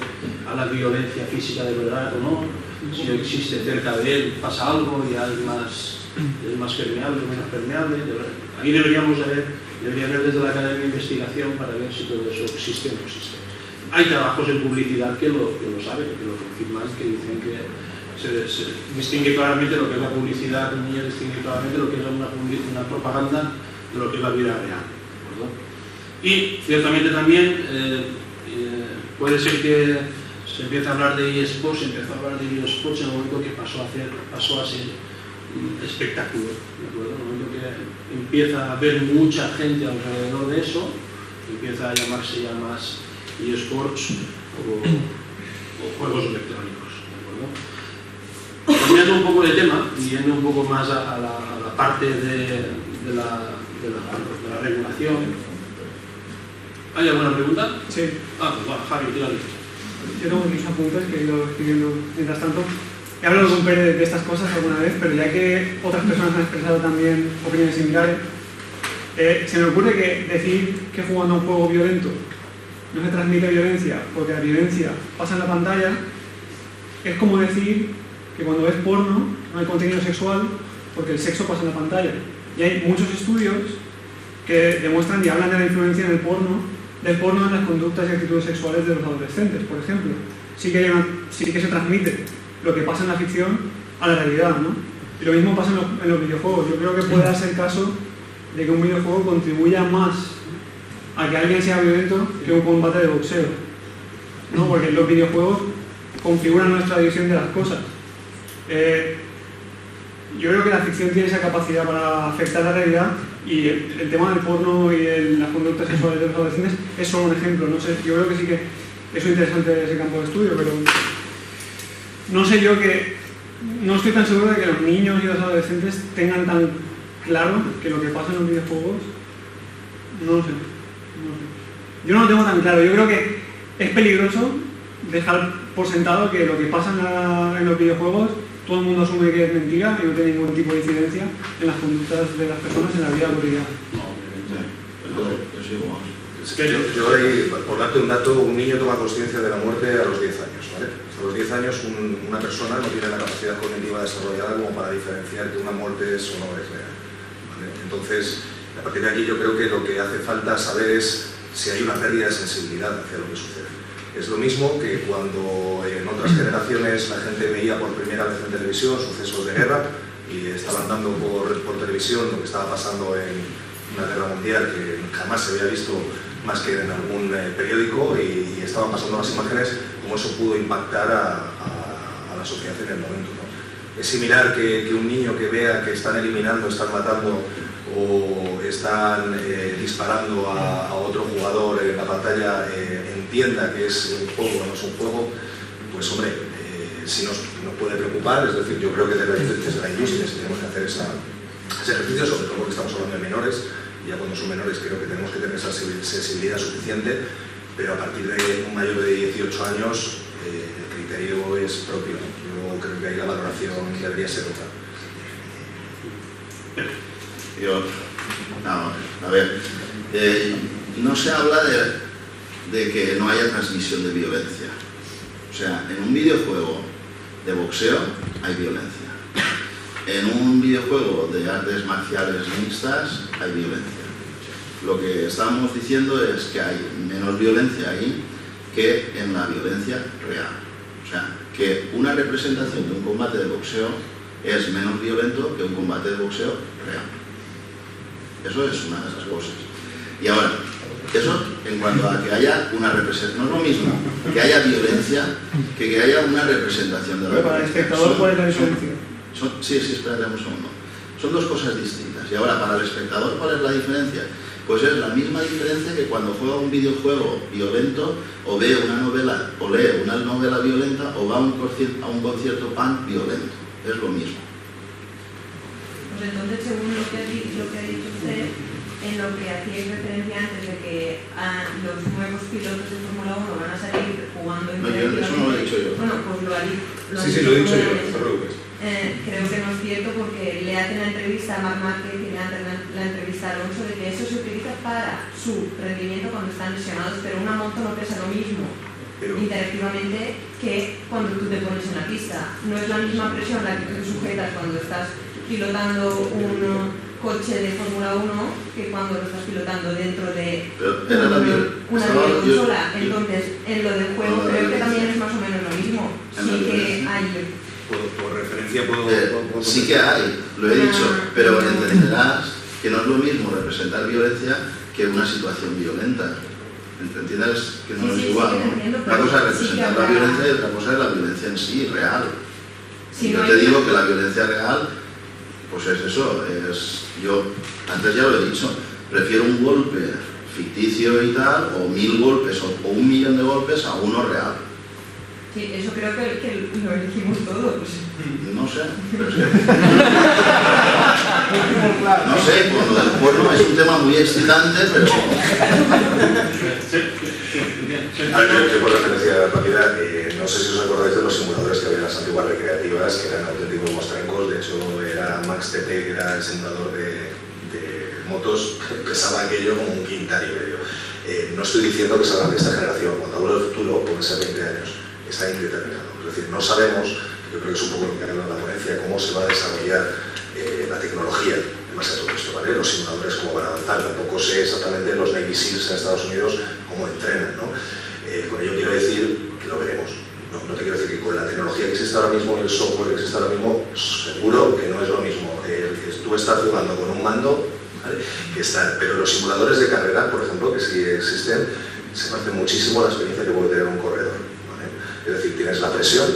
a la violencia física de verdad o no, si existe cerca de él, pasa algo y es más permeable o menos permeable. Ahí debería haber desde la Academia de Investigación para ver si todo eso existe o no existe. Hay trabajos en publicidad que lo saben, que lo confirman, que dicen que se distingue claramente lo que es la publicidad, el niño distingue claramente lo que es una propaganda de lo que es la vida real, ¿verdad? Y ciertamente también puede ser que se empiece a hablar de eSports, se empezó a hablar de eSports en el momento que pasó a ser espectáculo, ¿de acuerdo? En el momento que empieza a haber mucha gente alrededor de eso, empieza a llamarse ya más eSports o juegos electrónicos, ¿de acuerdo? Cambiando un poco de tema y yendo un poco más a la parte de la regulación. ¿Hay alguna pregunta? Sí. Pues va, Javi, tírale. Yo tengo mis apuntes que he ido escribiendo mientras tanto. he hablado con Pérez de estas cosas alguna vez, pero ya que otras personas han expresado también opiniones similares, se me ocurre que decir que jugando a un juego violento no se transmite violencia porque la violencia pasa en la pantalla es como decir que cuando ves porno no hay contenido sexual porque el sexo pasa en la pantalla. Y hay muchos estudios que demuestran y hablan de la influencia del porno en las conductas y actitudes sexuales de los adolescentes, por ejemplo. Sí que se transmite lo que pasa en la ficción a la realidad, ¿no? Y lo mismo pasa en los videojuegos. Yo creo que puede darse el caso de que un videojuego contribuya más a que alguien sea violento que un combate de boxeo, ¿no? Porque los videojuegos configuran nuestra visión de las cosas. Yo creo que la ficción tiene esa capacidad para afectar la realidad y el tema del porno y las conductas sexuales de los adolescentes es solo un ejemplo. No sé, yo creo que sí que es interesante ese campo de estudio, pero no sé yo que no estoy tan seguro de que los niños y los adolescentes tengan tan claro que lo que pasa en los videojuegos, no lo sé. Yo no lo tengo tan claro. Yo creo que es peligroso dejar por sentado que lo que pasa en los videojuegos todo el mundo asume que es mentira y no tiene ningún tipo de incidencia en las conductas de las personas en la vida cotidiana. Es que yo ahí, por darte un dato, un niño toma conciencia de la muerte a los 10 años, ¿vale? Hasta los 10 años una persona no tiene la capacidad cognitiva desarrollada como para diferenciar que una muerte es o no es real, ¿vale? Entonces, a partir de aquí yo creo que lo que hace falta saber es si hay una pérdida de sensibilidad hacia lo que sucede. Es lo mismo que cuando en otras generaciones la gente veía por primera vez en televisión sucesos de guerra y estaban dando por televisión lo que estaba pasando en una guerra mundial que jamás se había visto más que en algún periódico y estaban pasando las imágenes, cómo eso pudo impactar a la sociedad en el momento, ¿no? Es similar que un niño que vea que están eliminando, están matando o están disparando a otro jugador en la pantalla, entienda que es un juego o no es un juego, pues hombre, sí nos puede preocupar. Es decir, yo creo que desde la industria sí tenemos que hacer ese ejercicio, sobre todo porque estamos hablando de menores, y ya cuando son menores creo que tenemos que tener esa sensibilidad suficiente, pero a partir de un mayor de 18 años el criterio es propio. Yo creo que ahí la valoración debería ser otra. A ver, no se habla de que no haya transmisión de violencia. O sea, en un videojuego de boxeo hay violencia. En un videojuego de artes marciales mixtas hay violencia. Lo que estamos diciendo es que hay menos violencia ahí que en la violencia real. O sea, que una representación de un combate de boxeo es menos violento que un combate de boxeo real. Eso es una de las cosas. Y ahora, eso en cuanto a que haya una representación, no es lo mismo que haya violencia que haya una representación de la violencia. Para el espectador, ¿cuál es la diferencia? Sí, espérate un segundo. Son dos cosas distintas. Y ahora, para el espectador, ¿cuál es la diferencia? Pues es la misma diferencia que cuando juega un videojuego violento, o ve una novela, o lee una novela violenta, o va a un concierto punk violento. Es lo mismo. Pues entonces, según lo que ha dicho usted, en lo que hacíais referencia antes de que los nuevos pilotos de Fórmula 1 van a salir jugando interactivamente. No, eso no lo he dicho yo. Bueno, pues lo ha dicho. Sí, lo he dicho yo, no te preocupes. Creo que no es cierto porque le hacen la entrevista a Marc Márquez y le hacen la entrevista a Alonso de que eso se utiliza para su rendimiento cuando están lesionados, pero una moto no pesa lo mismo interactivamente que cuando tú te pones en la pista. No es la misma presión la que tú sujetas cuando estás pilotando un coche de Fórmula 1 que cuando lo estás pilotando dentro de una consola. Entonces, en lo del juego creo que también es más o menos lo mismo. Sí que hay... Por referencia puedo sí que hay, lo he dicho, pero entenderás que no es lo mismo representar violencia que una situación violenta. ¿Entiendes? Que no es igual, ¿no? Una cosa es representar la violencia y otra cosa es la violencia en sí, real. Y yo te digo que la violencia real, pues es eso, yo antes ya lo he dicho, prefiero un golpe ficticio y tal, o 1000 golpes o 1 millón de golpes a uno real. Sí, eso creo que lo elegimos todos. No sé, pero es que... No sé, con lo del porno es un tema muy excitante, pero... Se Yo por referencia rápida, no sé si os acordáis de los simuladores que había en las antiguas recreativas, que eran auténticos mostrencos. De hecho, era Max TT, que era el simulador de motos, pesaba aquello como un quintal y medio. No estoy diciendo que salgan de esta generación. Cuando hablo del futuro, puede ser 20 años, está indeterminado. Es decir, no sabemos, yo creo que es un poco lo que habla en la ponencia, cómo se va a desarrollar la tecnología en base a todo esto, ¿vale? Los simuladores cómo van a avanzar. Tampoco sé exactamente los Navy Seals en Estados Unidos cómo entrenan, ¿no? Con ello quiero decir que lo veremos. No te quiero decir que con la tecnología que existe ahora mismo, el software que existe ahora mismo, seguro que no es lo mismo. Tú estás jugando con un mando, ¿vale? Pero los simuladores de carrera, por ejemplo, que sí existen, se parecen muchísimo a la experiencia que puede tener un corredor, ¿vale? Es decir, tienes la presión,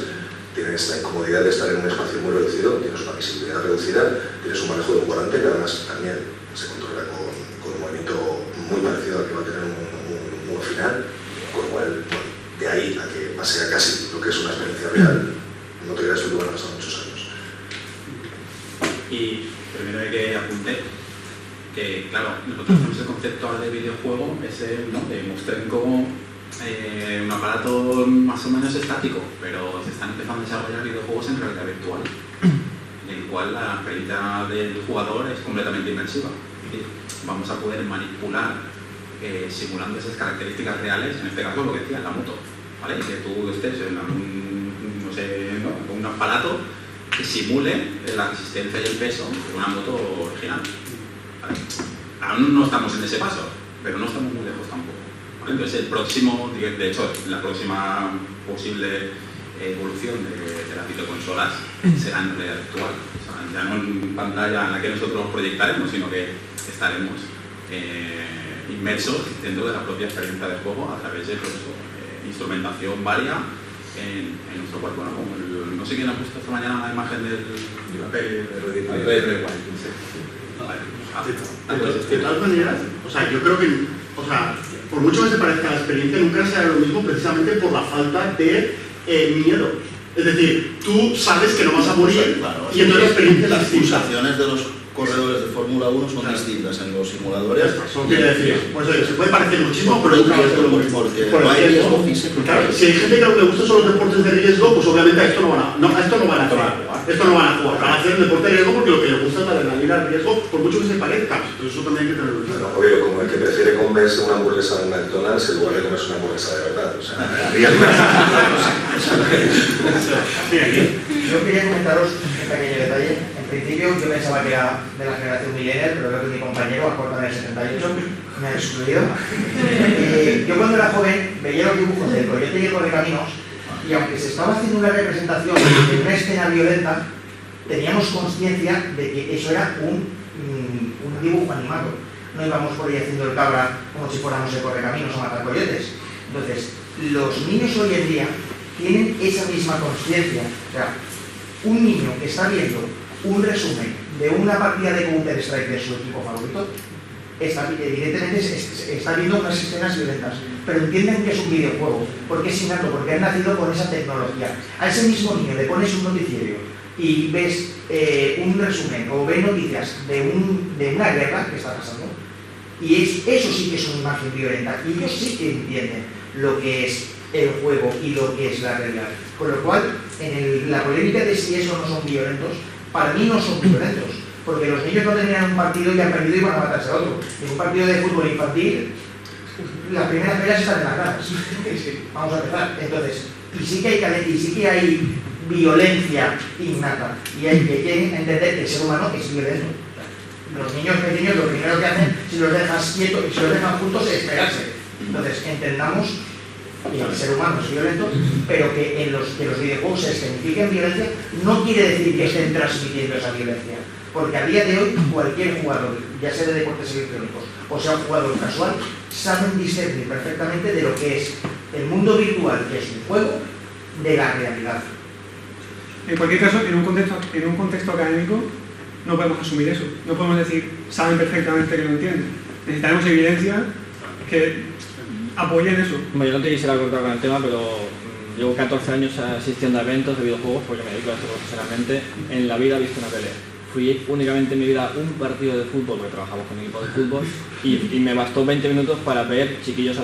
tienes la incomodidad de estar en un espacio muy reducido, tienes una visibilidad reducida, tienes un manejo de un volante que además también se controla con un movimiento muy parecido al que va a tener un final, con lo cual, bueno, de ahí a que pase a casi lo que es una experiencia real, no te creas que van a pasar muchos años. Y primero hay que apuntar que, claro, nosotros tenemos el concepto ahora de videojuego, ese, ¿no?, de mostrenco, un aparato más o menos estático, pero se están empezando a desarrollar videojuegos en realidad virtual, en el cual la experiencia del jugador es completamente inmersiva. Es decir, vamos a poder manipular simulando esas características reales, en este caso lo que decía, la moto, ¿vale? Que tú estés en un aparato que simule la resistencia y el peso de una moto original, ¿vale? Aún no estamos en ese paso, pero no estamos muy lejos tampoco, ¿vale? Entonces el próximo, de hecho, la próxima posible evolución de las videoconsolas será en realidad virtual, o sea, ya no en pantalla en la que nosotros proyectaremos, sino que estaremos inmersos dentro de la propia experiencia del juego a través de instrumentación varia en nuestro cuerpo, ¿no? Como no sé quién ha puesto esta mañana la imagen del papel de de todas maneras, o sea, yo creo que, o sea, por mucho que se parezca a la experiencia, nunca será lo mismo precisamente por la falta de miedo. Es decir, tú sabes que no vas a morir, claro, y entonces la experiencia es las distinta. pulsaciones de los corredores de Fórmula 1 son distintas en los simuladores. Eso quiere decir, pues oye, se puede parecer muchísimo, pero nunca va a ser lo mismo. Porque Por no hay el riesgo riesgo. físico. Claro, si hay gente que le gusta solo los deportes de riesgo, pues obviamente a esto no van a jugar. Esto no van a jugar. Van a hacer un deporte de riesgo porque lo que les gusta es la adrenalina del riesgo, por mucho que se parezca. Pues eso también hay que tenerlo en cuenta. Bueno, obvio, como el que prefiere comerse una hamburguesa en McDonald's en lugar de comerse una hamburguesa de verdad. O sea, yo quería comentaros un pequeño detalle. En principio yo pensaba que era de la generación millennial, pero veo que mi compañero acorta en el 78, me ha excluido. Yo cuando era joven veía los dibujos del Coyote y el Correcaminos, y aunque se estaba haciendo una representación de una escena violenta, teníamos conciencia de que eso era un dibujo animado. No íbamos por ahí haciendo el cabra como si fuéramos el Correcaminos o matar coyotes. Entonces, los niños hoy en día tienen esa misma conciencia. O sea, un niño que está viendo un resumen de una partida de Counter-Strike de su equipo favorito, evidentemente está viendo unas escenas violentas, pero entienden que es un videojuego, porque es innato, porque han nacido con esa tecnología. A ese mismo niño le pones un noticiero y ves un resumen o ves noticias de una guerra que está pasando, y eso sí que es una imagen violenta, y ellos sí que entienden lo que es el juego y lo que es la realidad. Con lo cual, en la polémica de si eso no son violentos, para mí no son violentos, porque los niños no tenían un partido y han perdido y van a matarse a otro. En un partido de fútbol infantil, las primeras peleas están en las gradas. Vamos a empezar. Entonces, y sí que hay violencia innata, y hay que entender que el ser humano es violento. Los niños pequeños lo primero que hacen, si los dejas quietos y si los dejan juntos, es pegarse. Entonces, entendamos que el ser humano es violento, pero que los videojuegos se escenifiquen violencia no quiere decir que estén transmitiendo esa violencia. Porque a día de hoy cualquier jugador, ya sea de deportes electrónicos o sea un jugador casual, saben discernir perfectamente de lo que es el mundo virtual, que es un juego, de la realidad. En cualquier caso, en un contexto académico no podemos asumir eso. No podemos decir, saben perfectamente que lo entienden. Necesitaremos evidencia que apoyen eso. Bueno, yo no te quisiera cortar con el tema, pero llevo 14 años asistiendo a eventos de videojuegos porque me dedico a esto profesionalmente. En la vida he visto una pelea. fui únicamente en mi vida a un partido de fútbol, porque trabajamos con un equipo de fútbol, y me bastó 20 minutos para ver chiquillos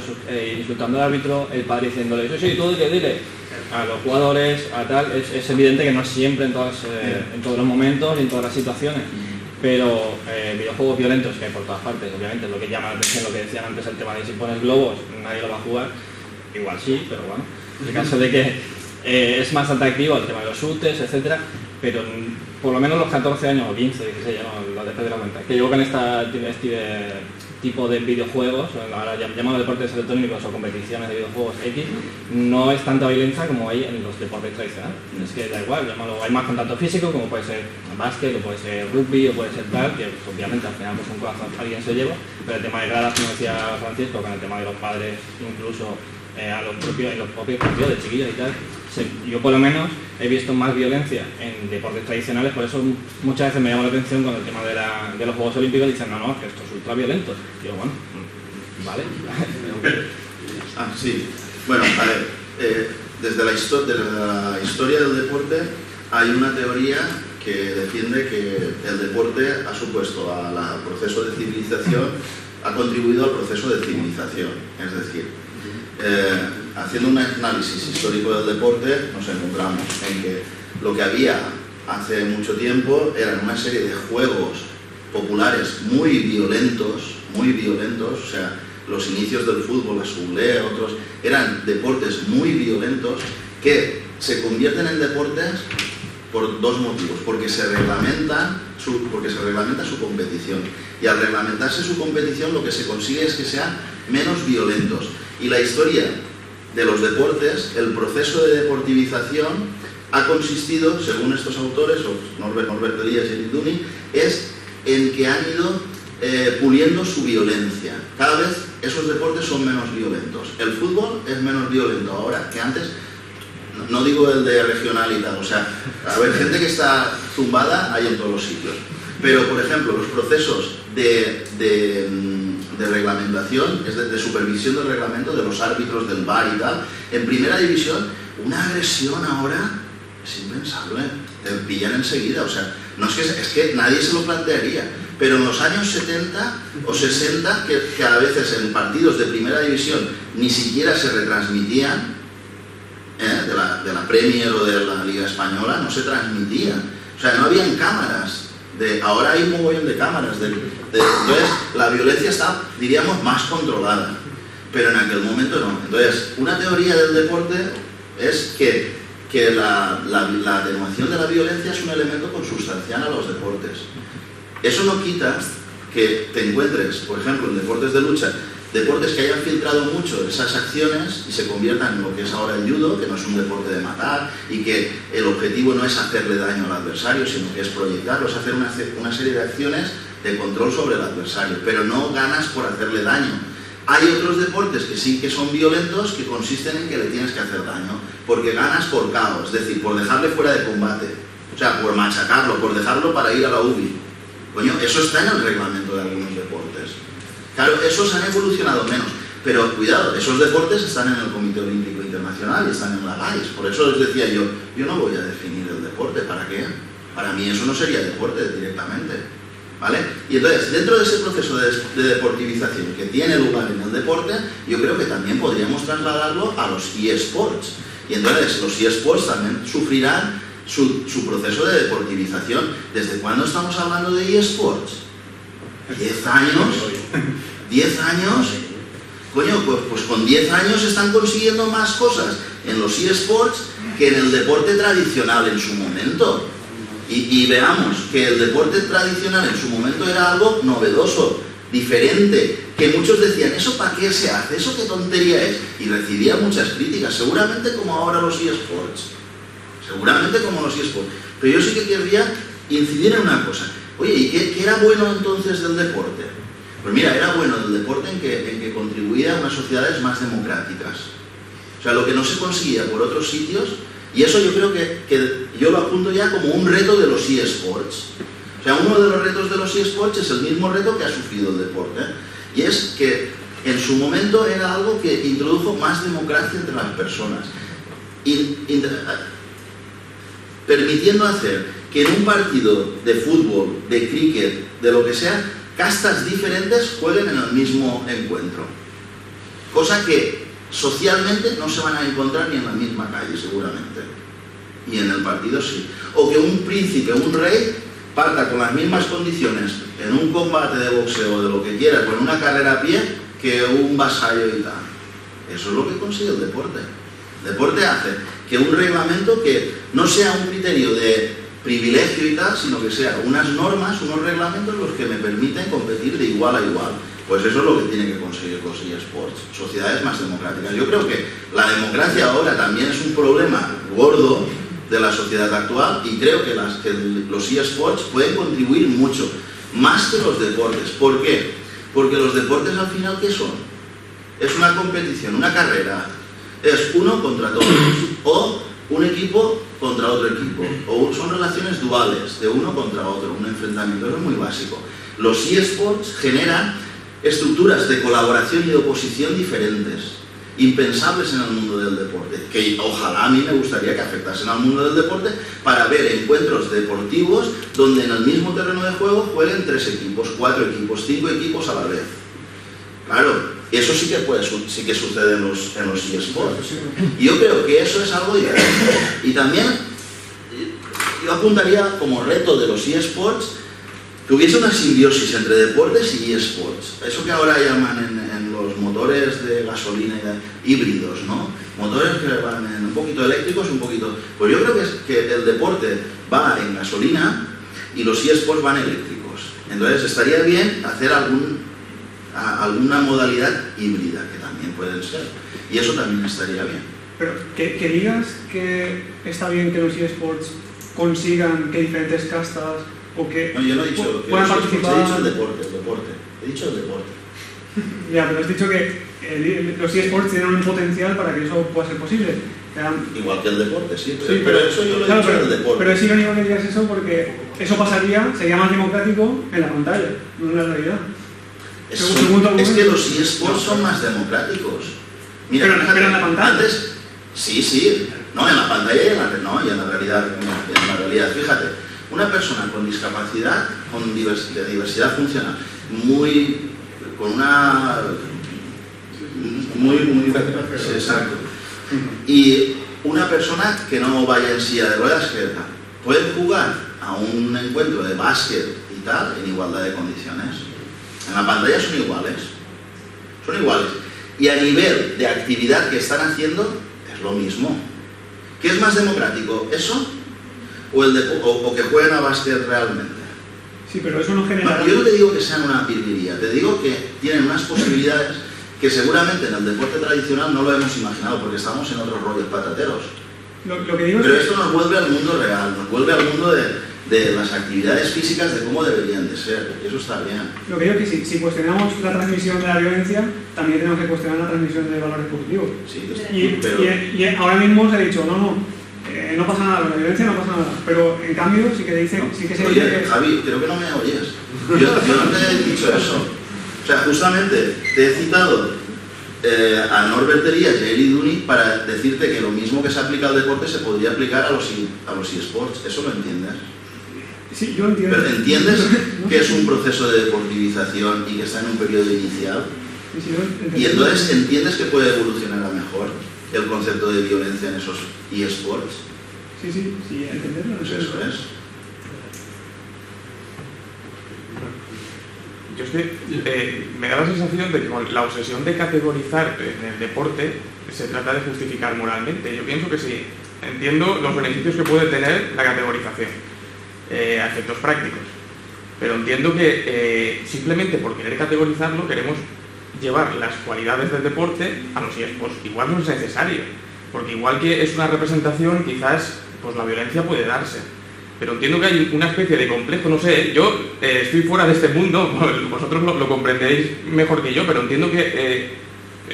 insultando al árbitro, el padre diciéndole, sí, tú dile a los jugadores, a tal. Es evidente que no es siempre en todos los momentos y en todas las situaciones, pero videojuegos violentos que hay por todas partes, obviamente, lo que llama la atención, lo que decían antes, el tema de si pones globos, nadie lo va a jugar, igual sí, pero bueno, en el caso de que es más atractivo el tema de los shooters, etcétera, pero por lo menos los 14 años o 15, 16, ya no lo dejé de la cuenta, que llevo con este tipo de videojuegos, ahora llamados deportes electrónicos o competiciones de videojuegos X, no es tanta violencia como hay en los deportes tradicionales. Es que da igual, hay más contacto físico, como puede ser básquet, o puede ser rugby, o puede ser tal, que pues, obviamente al final pues, un corazón alguien se lleva, pero el tema de gradas, como decía Francisco, con el tema de los padres, incluso en los propios partidos de chiquillos y tal, yo por lo menos he visto más violencia en deportes tradicionales, por eso muchas veces me llama la atención con el tema de los Juegos Olímpicos, dicen, no, que esto es ultra violento. Digo, bueno, vale. Sí. Bueno, a ver, desde la historia del deporte hay una teoría que defiende que el deporte ha supuesto al proceso de civilización, ha contribuido al proceso de civilización, es decir, haciendo un análisis histórico del deporte nos encontramos en que lo que había hace mucho tiempo eran una serie de juegos populares muy violentos, o sea, los inicios del fútbol, la soublé, otros, eran deportes muy violentos que se convierten en deportes por dos motivos, porque se reglamenta su competición, y al reglamentarse su competición lo que se consigue es que sean menos violentos. Y la historia de los deportes, el proceso de deportivización ha consistido, según estos autores, Norbert Elias y Eric Duni, es en que han ido puliendo su violencia. Cada vez esos deportes son menos violentos. El fútbol es menos violento ahora que antes. No digo el de regional y tal, o sea, a ver, gente que está zumbada hay en todos los sitios. Pero, por ejemplo, los procesos de reglamentación, es de supervisión del reglamento de los árbitros del VAR y tal, en primera división, una agresión ahora es impensable, te pillan enseguida, o sea, no es que nadie se lo plantearía, pero en los años 70 o 60, que a veces en partidos de primera división ni siquiera se retransmitían, de la Premier o de la Liga Española, no se transmitían, o sea, no habían cámaras. Ahora hay un mogollón de cámaras, entonces la violencia está, diríamos, más controlada, pero en aquel momento no. Entonces, una teoría del deporte es que la atenuación de la violencia es un elemento consustancial a los deportes. Eso no quita que te encuentres, por ejemplo, en deportes de lucha, deportes que hayan filtrado mucho esas acciones y se conviertan en lo que es ahora el judo, que no es un deporte de matar y que el objetivo no es hacerle daño al adversario, sino que es proyectarlo, es hacer una serie de acciones de control sobre el adversario, pero no ganas por hacerle daño. Hay otros deportes que sí que son violentos, que consisten en que le tienes que hacer daño, porque ganas por caos, es decir, por dejarle fuera de combate, o sea, por machacarlo, por dejarlo para ir a la UBI. Coño, eso está en el reglamento de algunos deportes. Claro, esos han evolucionado menos, pero cuidado, esos deportes están en el Comité Olímpico Internacional y están en la GAIS. Por eso les decía yo no voy a definir el deporte, ¿para qué? Para mí eso no sería deporte directamente, ¿vale? Y entonces, dentro de ese proceso de deportivización que tiene lugar en el deporte, yo creo que también podríamos trasladarlo a los eSports. Y entonces los eSports también sufrirán su proceso de deportivización. ¿Desde cuándo estamos hablando de eSports? 10 años, 10 años, coño, pues con 10 años están consiguiendo más cosas en los eSports que en el deporte tradicional en su momento. Y veamos que el deporte tradicional en su momento era algo novedoso, diferente, que muchos decían, ¿eso para qué se hace? ¿Eso qué tontería es? Y recibía muchas críticas, seguramente como ahora los eSports, pero yo sí que querría incidir en una cosa. Oye, ¿y qué era bueno entonces del deporte? Pues mira, era bueno del deporte en que contribuía a unas sociedades más democráticas. O sea, lo que no se conseguía por otros sitios, y eso yo creo que yo lo apunto ya como un reto de los eSports. O sea, uno de los retos de los eSports es el mismo reto que ha sufrido el deporte, y es que en su momento era algo que introdujo más democracia entre las personas, permitiendo hacer que en un partido de fútbol, de cricket, de lo que sea, castas diferentes jueguen en el mismo encuentro. Cosa que socialmente no se van a encontrar ni en la misma calle, seguramente. Y en el partido sí. O que un príncipe, un rey, parta con las mismas condiciones en un combate de boxeo o de lo que quiera, con una carrera a pie, que un vasallo y tal. Eso es lo que consigue el deporte. El deporte hace que un reglamento que no sea un criterio de privilegio y tal, sino que sea unas normas, unos reglamentos los que me permiten competir de igual a igual. Pues eso es lo que tienen que conseguir los eSports, sociedades más democráticas. Yo creo que la democracia ahora también es un problema gordo de la sociedad actual y creo que los eSports pueden contribuir mucho, más que los deportes. ¿Por qué? Porque los deportes al final, ¿qué son? Es una competición, una carrera, es uno contra todos, o un equipo contra otro equipo, o son relaciones duales, de uno contra otro, un enfrentamiento. Eso es muy básico. Los eSports generan estructuras de colaboración y de oposición diferentes, impensables en el mundo del deporte, que ojalá a mí me gustaría que afectasen al mundo del deporte para ver encuentros deportivos donde en el mismo terreno de juego jueguen 3 equipos, 4 equipos, 5 equipos a la vez. Claro, eso sí que sucede en los eSports. Y yo creo que eso es algo diferente. Y también yo apuntaría como reto de los eSports que hubiese una simbiosis entre deportes y eSports. Eso que ahora llaman en los motores de gasolina híbridos, ¿no? Motores que van un poquito eléctricos, un poquito... Pues yo creo que el deporte va en gasolina y los eSports van eléctricos. Entonces estaría bien hacer alguna modalidad híbrida, que también pueden ser. Y eso también estaría bien. Pero que digas que está bien que los eSports consigan que diferentes castas o que no, yo no he dicho que puedan participar... He dicho el deporte. He dicho el deporte. Ya, pero has dicho que los eSports tienen un potencial para que eso pueda ser posible. Igual que el deporte, sí, pero eso yo lo he dicho en el deporte. Pero es irónico que digas eso porque eso pasaría, sería más democrático en la pantalla, no en la realidad. Es que los eSports son más democráticos. Mira, pero en la pantalla. Antes, sí, no, en la pantalla y en la realidad. En la realidad, fíjate, una persona con discapacidad, con diversidad funcional, con una muy exacto, y una persona que no vaya en silla de ruedas, que pueden jugar a un encuentro de básquet y tal en igualdad de condiciones. En la pantalla son iguales. Y a nivel de actividad que están haciendo es lo mismo. ¿Qué es más democrático? ¿Eso? ¿O que jueguen a básquet realmente? Sí, pero eso no genera... Bueno, yo no te digo que sean una virguería, te digo que tienen unas posibilidades que seguramente en el deporte tradicional no lo hemos imaginado, porque estamos en otros rollos patateros. Lo que digo pero es esto nos vuelve al mundo real, nos vuelve al mundo de las actividades físicas, de cómo deberían de ser, y eso está bien. Lo que digo es que si cuestionamos la transmisión de la violencia, también tenemos que cuestionar la transmisión de valores positivos. Sí, y ahora mismo se ha dicho, no pasa nada, la violencia no pasa nada, pero en cambio sí que se dice... Oye, Javi, creo que no me oyes. Yo no te he dicho eso. O sea, justamente te he citado a Norbert Elias y a Eli Duni para decirte que lo mismo que se aplica al deporte se podría aplicar a los eSports. ¿Eso lo entiendes? Sí, yo entiendo. ¿Pero entiendes que es un proceso de deportivización y que está en un periodo inicial? Y entonces entiendes que puede evolucionar a mejor el concepto de violencia en esos eSports. Sí, entenderlo. Pues eso es. Yo es que me da la sensación de que con la obsesión de categorizar en el deporte se trata de justificar moralmente. Yo pienso que sí, entiendo los beneficios que puede tener la categorización a efectos prácticos, pero entiendo que simplemente por querer categorizarlo queremos llevar las cualidades del deporte a los eSports. Igual no es necesario, porque igual que es una representación, quizás pues la violencia puede darse. Pero entiendo que hay una especie de complejo, no sé, yo estoy fuera de este mundo, vosotros lo comprenderéis mejor que yo, pero entiendo que,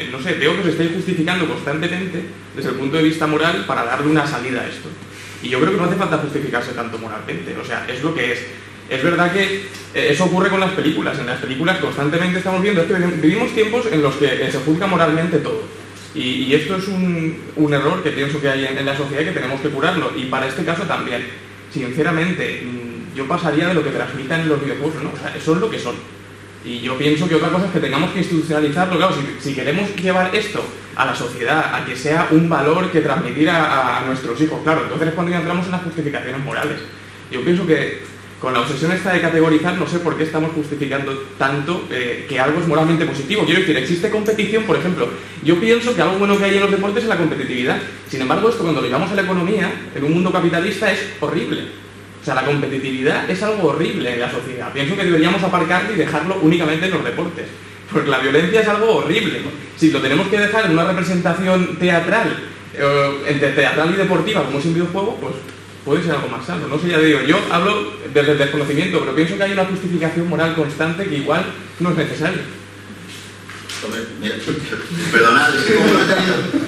no sé, veo que os estáis justificando constantemente desde el punto de vista moral para darle una salida a esto. Y yo creo que no hace falta justificarse tanto moralmente, o sea, es lo que es. Es verdad que eso ocurre con las películas, en las películas constantemente estamos viendo, es que vivimos tiempos en los que se juzga moralmente todo. Y esto es un error que pienso que hay en la sociedad y que tenemos que curarlo, y para este caso también. sinceramente, yo pasaría de lo que transmitan en los videojuegos, ¿no? O sea, son lo que son. Y yo pienso que otra cosa es que tengamos que institucionalizarlo. Claro, si queremos llevar esto a la sociedad, a que sea un valor que transmitir a nuestros hijos, claro, entonces es cuando ya entramos en las justificaciones morales. Yo pienso que con la obsesión esta de categorizar, no sé por qué estamos justificando tanto que algo es moralmente positivo. Quiero decir, existe competición, por ejemplo. Yo pienso que algo bueno que hay en los deportes es la competitividad. Sin embargo, esto cuando lo llevamos a la economía, en un mundo capitalista, es horrible. O sea, la competitividad es algo horrible en la sociedad. Pienso que deberíamos aparcarlo y dejarlo únicamente en los deportes. Porque la violencia es algo horrible. Si lo tenemos que dejar en una representación teatral, entre teatral y deportiva, como es un videojuego, pues puede ser algo más sano. No sé, ya digo, yo hablo desde el desconocimiento, pero pienso que hay una justificación moral constante que igual no es necesaria. Hombre, mira, perdonad, es que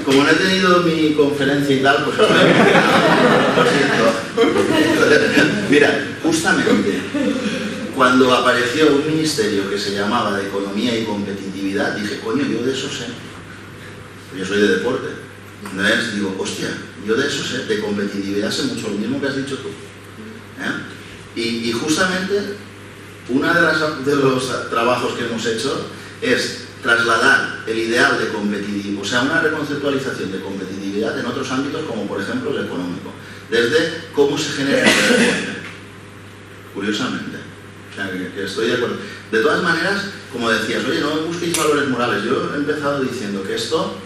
como no he tenido mi conferencia y tal, pues lo siento. Mira, justamente cuando apareció un ministerio que se llamaba de Economía y Competitividad, dije, coño, yo de eso sé. Yo soy de deporte. Entonces digo, hostia, yo de eso sé, de competitividad sé mucho, lo mismo que has dicho tú. Y justamente uno de los trabajos que hemos hecho es trasladar el ideal de competitividad, o sea, una reconceptualización de competitividad en otros ámbitos, como por ejemplo el económico, desde cómo se genera el deporte, curiosamente. O sea, que estoy de acuerdo. De todas maneras, como decías, oye, no busquéis valores morales. Yo he empezado diciendo que esto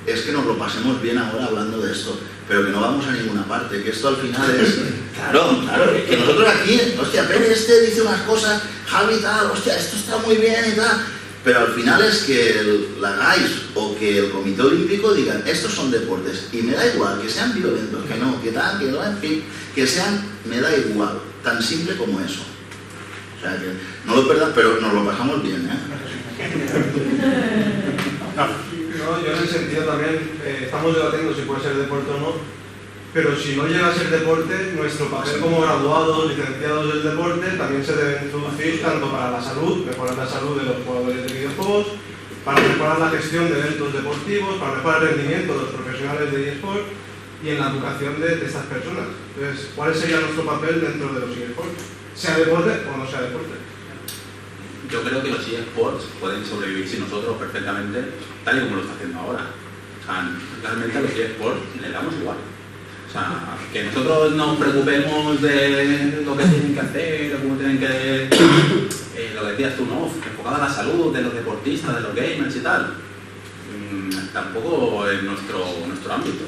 es que nos lo pasemos bien ahora hablando de esto, pero que no vamos a ninguna parte, que esto al final es... Claro, que nosotros aquí, hostia, Pérez dice unas cosas, Javi tal, hostia, esto está muy bien y tal... Pero al final es que la GAIS o que el Comité Olímpico digan, estos son deportes, y me da igual, que sean violentos, que no, que tal, que no, en fin, que sean, me da igual, tan simple como eso. O sea, que no lo perdan, pero nos lo pasamos bien, No, yo en ese sentido también estamos debatiendo si puede ser deporte o no, pero si no llega a ser deporte, nuestro papel como graduados, licenciados del deporte, también se debe introducir tanto para la salud, mejorar la salud de los jugadores de videojuegos, para mejorar la gestión de eventos deportivos, para mejorar el rendimiento de los profesionales de eSport y en la educación de estas personas. Entonces, ¿cuál sería nuestro papel dentro de los eSports? ¿Sea deporte o no sea deporte? Yo creo que los eSports pueden sobrevivir sin nosotros perfectamente, tal y como lo está haciendo ahora. O sea, realmente a los eSports les damos igual. O sea, que nosotros nos preocupemos de lo que tienen que hacer, o cómo tienen que... lo que decías tú, ¿no? Enfocado a la salud de los deportistas, de los gamers y tal. Tampoco es nuestro ámbito.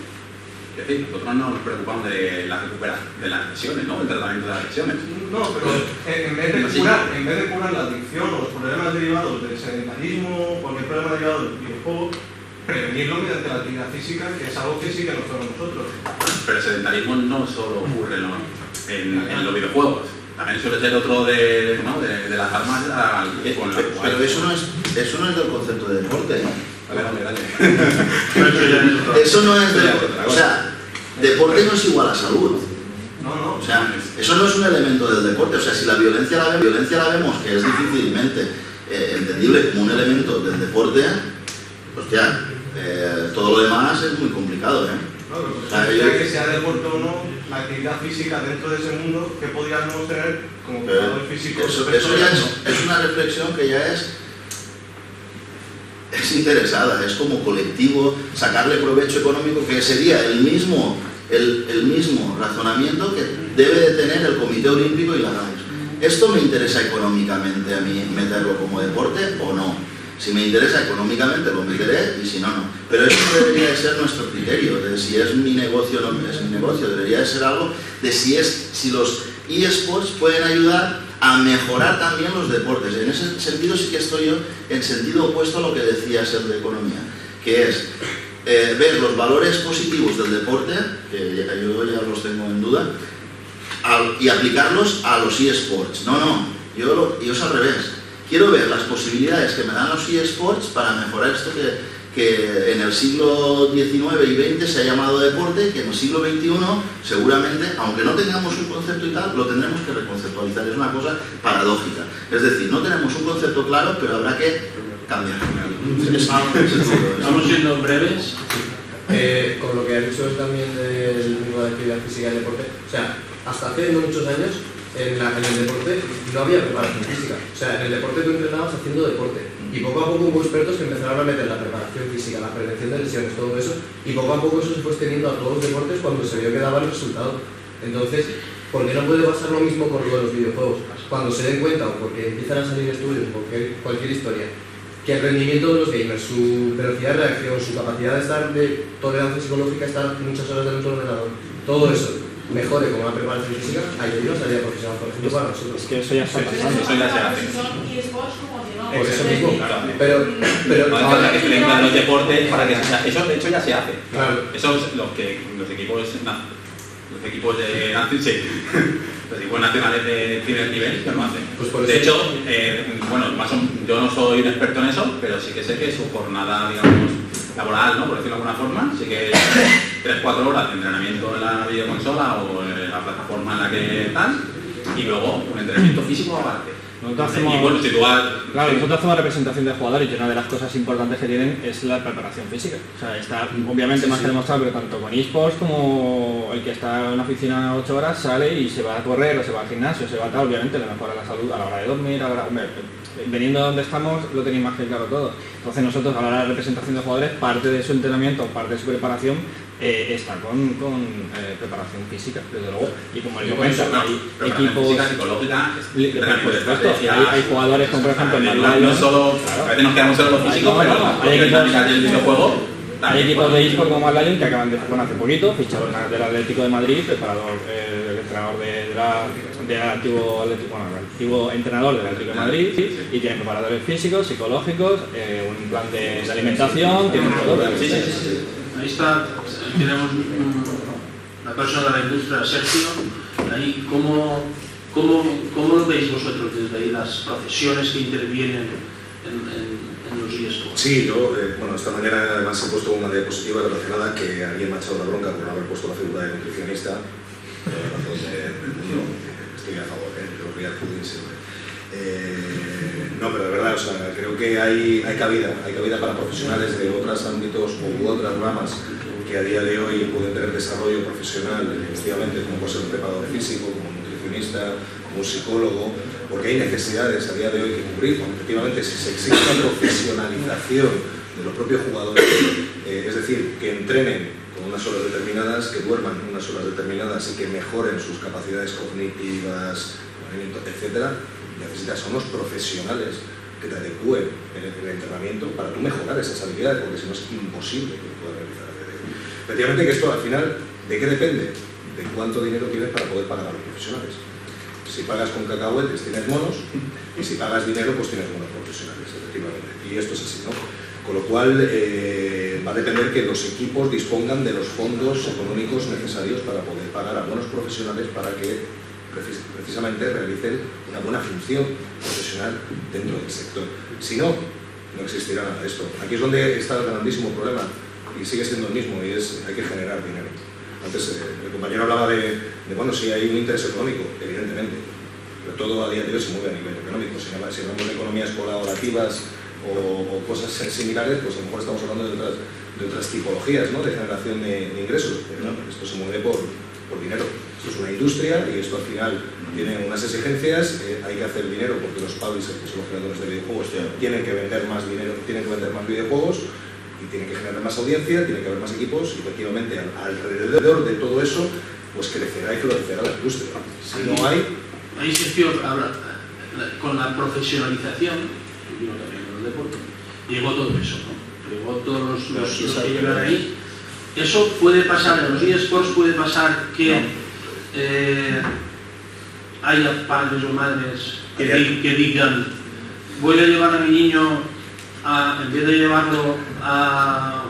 Es decir, nosotros no nos preocupamos de la recuperación de las lesiones, ¿no? El tratamiento de las lesiones. No, pero en vez de curar la adicción o los problemas derivados del sedentarismo, cualquier problema derivado del videojuego, prevenirlo mediante la actividad física, que es algo que sí que nos toca a nosotros. Pero el sedentarismo no solo ocurre en los videojuegos. También suele ser otro de las armas con la cual... Pero eso no es del concepto de deporte, ¿no? Dale. Eso no es de... O sea, deporte no es igual a salud. No. O sea, eso no es un elemento del deporte. O sea, si la violencia la vemos, que es difícilmente entendible como un elemento del deporte, hostia, todo lo demás es muy complicado, Claro, pero que sea deporte o no, la actividad física dentro de ese mundo que podríamos tener como jugador físico. Eso ya es una reflexión que ya es interesada, es como colectivo, sacarle provecho económico, que sería el mismo razonamiento que debe de tener el Comité Olímpico y la GAIS. ¿Esto me interesa económicamente a mí meterlo como deporte o no? Si me interesa económicamente lo meteré y si no, no. Pero eso no debería de ser nuestro criterio, de si es mi negocio o no es mi negocio. Debería de ser algo de si los eSports pueden ayudar a mejorar también los deportes. En ese sentido sí que estoy yo en sentido opuesto a lo que decías el de economía, que es ver los valores positivos del deporte, que yo ya los tengo en duda, y aplicarlos a los eSports. Yo es al revés. Quiero ver las posibilidades que me dan los eSports para mejorar esto que en el siglo XIX y XX se ha llamado deporte, y que en el siglo XXI seguramente, aunque no tengamos un concepto y tal, lo tendremos que reconceptualizar. Es una cosa paradójica. Es decir, no tenemos un concepto claro, pero habrá que cambiar. Vamos siendo breves. Con lo que has dicho también del mundo de actividad física y deporte, o sea, hasta hace no muchos años, en el deporte no había preparación física. O sea, en el deporte tú entrenabas haciendo deporte. Y poco a poco hubo expertos que empezaron a meter la preparación física, la prevención de lesiones, todo eso. Y poco a poco eso se fue extendiendo a todos los deportes cuando se vio que daba el resultado. Entonces, ¿por qué no puede pasar lo mismo con lo de los videojuegos? Cuando se den cuenta, o porque empiezan a salir estudios, o cualquier historia, que el rendimiento de los gamers, su velocidad de reacción, su capacidad de estar de tolerancia psicológica, estar muchas horas dentro del ordenador, todo eso mejore con una preparación física, hay una salida profesional, por ejemplo, para nosotros. Es que eso ya está pasando. Eso ya se hace. Por eso mismo, claro. Pero no hace falta que se den los deportes para que eso de hecho ya se hace. Claro. Eso es los equipos de los equipos nacionales de primer nivel que lo hacen. Pues de hecho, bueno, yo no soy un experto en eso, pero sí que sé que su jornada, digamos, laboral, ¿no? Por decirlo de alguna forma, sí que 3-4 horas de entrenamiento en la videoconsola o en la plataforma en la que estás, y luego un entrenamiento físico aparte. Nosotros hacemos representación de jugadores y una de las cosas importantes que tienen es la preparación física. O sea, está obviamente más que demostrado, pero tanto con eSports como el que está en una oficina 8 horas sale y se va a correr o se va al gimnasio, se va a tal, obviamente le mejora la salud a la hora de dormir, veniendo de donde estamos lo tenéis más que claro todo. Entonces nosotros a la hora de la representación de jugadores, parte de su entrenamiento, parte de su preparación está con preparación física, desde luego. Y como el comento, hay equipos psicológica, hay jugadores como por ejemplo no solo, a veces nos quedamos solo en lo físico, pero hay dinámicas del videojuego. Hay equipos de eSports como Mad Lion que acaban de, hace poquito, ficharon del Atlético de Madrid, preparador, el entrenador del antiguo entrenador del Atlético de Madrid, y tienen preparadores físicos, psicológicos, un plan de alimentación, tienen todo. Ahí está, tenemos una persona de la industria, Sergio. Ahí, ¿cómo lo veis vosotros desde ahí las profesiones que intervienen en los eSports? Sí, yo, bueno, esta mañana además he puesto una diapositiva relacionada que alguien me ha echado la bronca por no haber puesto la figura de nutricionista. Estoy a favor, de los real food siempre. No, pero de verdad, o sea, creo que hay cabida para profesionales de otros ámbitos u otras ramas que a día de hoy pueden tener desarrollo profesional, efectivamente, como puede ser un preparador físico, como un nutricionista, como un psicólogo, porque hay necesidades a día de hoy que cubrir. Efectivamente, si se exige una profesionalización de los propios jugadores, es decir, que entrenen con unas horas determinadas, que duerman unas horas determinadas y que mejoren sus capacidades cognitivas, etcétera, necesitas a unos profesionales que te adecúen en el entrenamiento para tú mejorar esas habilidades, porque si no es imposible que lo puedas realizar a día de hoy. Efectivamente que esto al final, ¿de qué depende? De cuánto dinero tienes para poder pagar a los profesionales. Si pagas con cacahuetes tienes monos, y si pagas dinero pues tienes buenos profesionales, efectivamente. Y esto es así, ¿no? Con lo cual va a depender que los equipos dispongan de los fondos económicos necesarios para poder pagar a buenos profesionales para que precisamente realicen una buena función profesional dentro del sector. Si no, no existirá nada de esto. Aquí es donde está el grandísimo problema, y sigue siendo el mismo, y es hay que generar dinero. Antes el compañero hablaba de bueno, si hay un interés económico, evidentemente, pero todo a día de hoy se mueve a nivel económico. Si hablamos de economías colaborativas o cosas similares, pues a lo mejor estamos hablando de otras tipologías, ¿no?, de generación de ingresos, pero no, esto se mueve por dinero. Esto es una industria y esto al final tiene unas exigencias, hay que hacer dinero porque los publishers, que son los creadores de videojuegos, tienen que vender más dinero, tienen que vender más videojuegos y tienen que generar más audiencia, tiene que haber más equipos y efectivamente alrededor de todo eso pues crecerá y florecerá la industria. Si no hay... Ahí Sergio habla, con la profesionalización, yo también con el deporte, llegó todo eso, ¿no? Llegó todos los que llegan ahí. Eso puede pasar en los eSports, puede pasar que haya padres o madres que digan voy a llevar a mi niño en vez de llevarlo a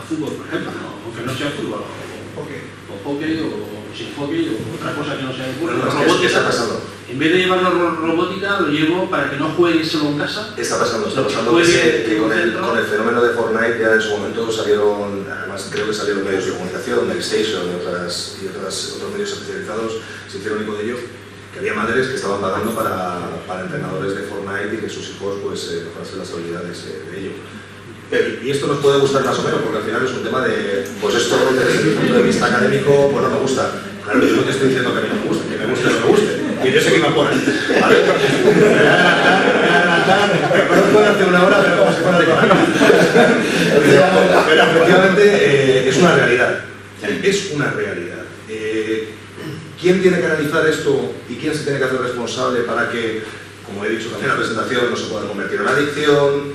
fútbol, por ejemplo, ¿no? Aunque no sea fútbol, o hockey o sin hockey o otra cosa que no sea fútbol, está pasando. En vez de llevarlo a robótica, lo llevo para que no juegue solo en casa. Está pasando que con el fenómeno de Fortnite ya en su momento salieron, además creo que salieron medios de comunicación, PlayStation y otros medios especializados, se hicieron eco de ello, que había madres que estaban pagando para entrenadores de Fortnite y que sus hijos pues mejorasen las habilidades de ello. Y esto nos puede gustar más o menos, porque al final es un tema de, pues esto desde el punto de vista académico, pues no me gusta. Claro, yo no te estoy diciendo que a mí no me guste, que me guste o no me guste. Que yo sé que me apoyan. ¿Vale? Me voy a adelantar. Me conozco de hace una hora, pero como si fuera de comer. Pero efectivamente es una realidad. Es una realidad. ¿Quién tiene que analizar esto y quién se tiene que hacer responsable para que, como he dicho también en la presentación, no se pueda convertir en una adicción,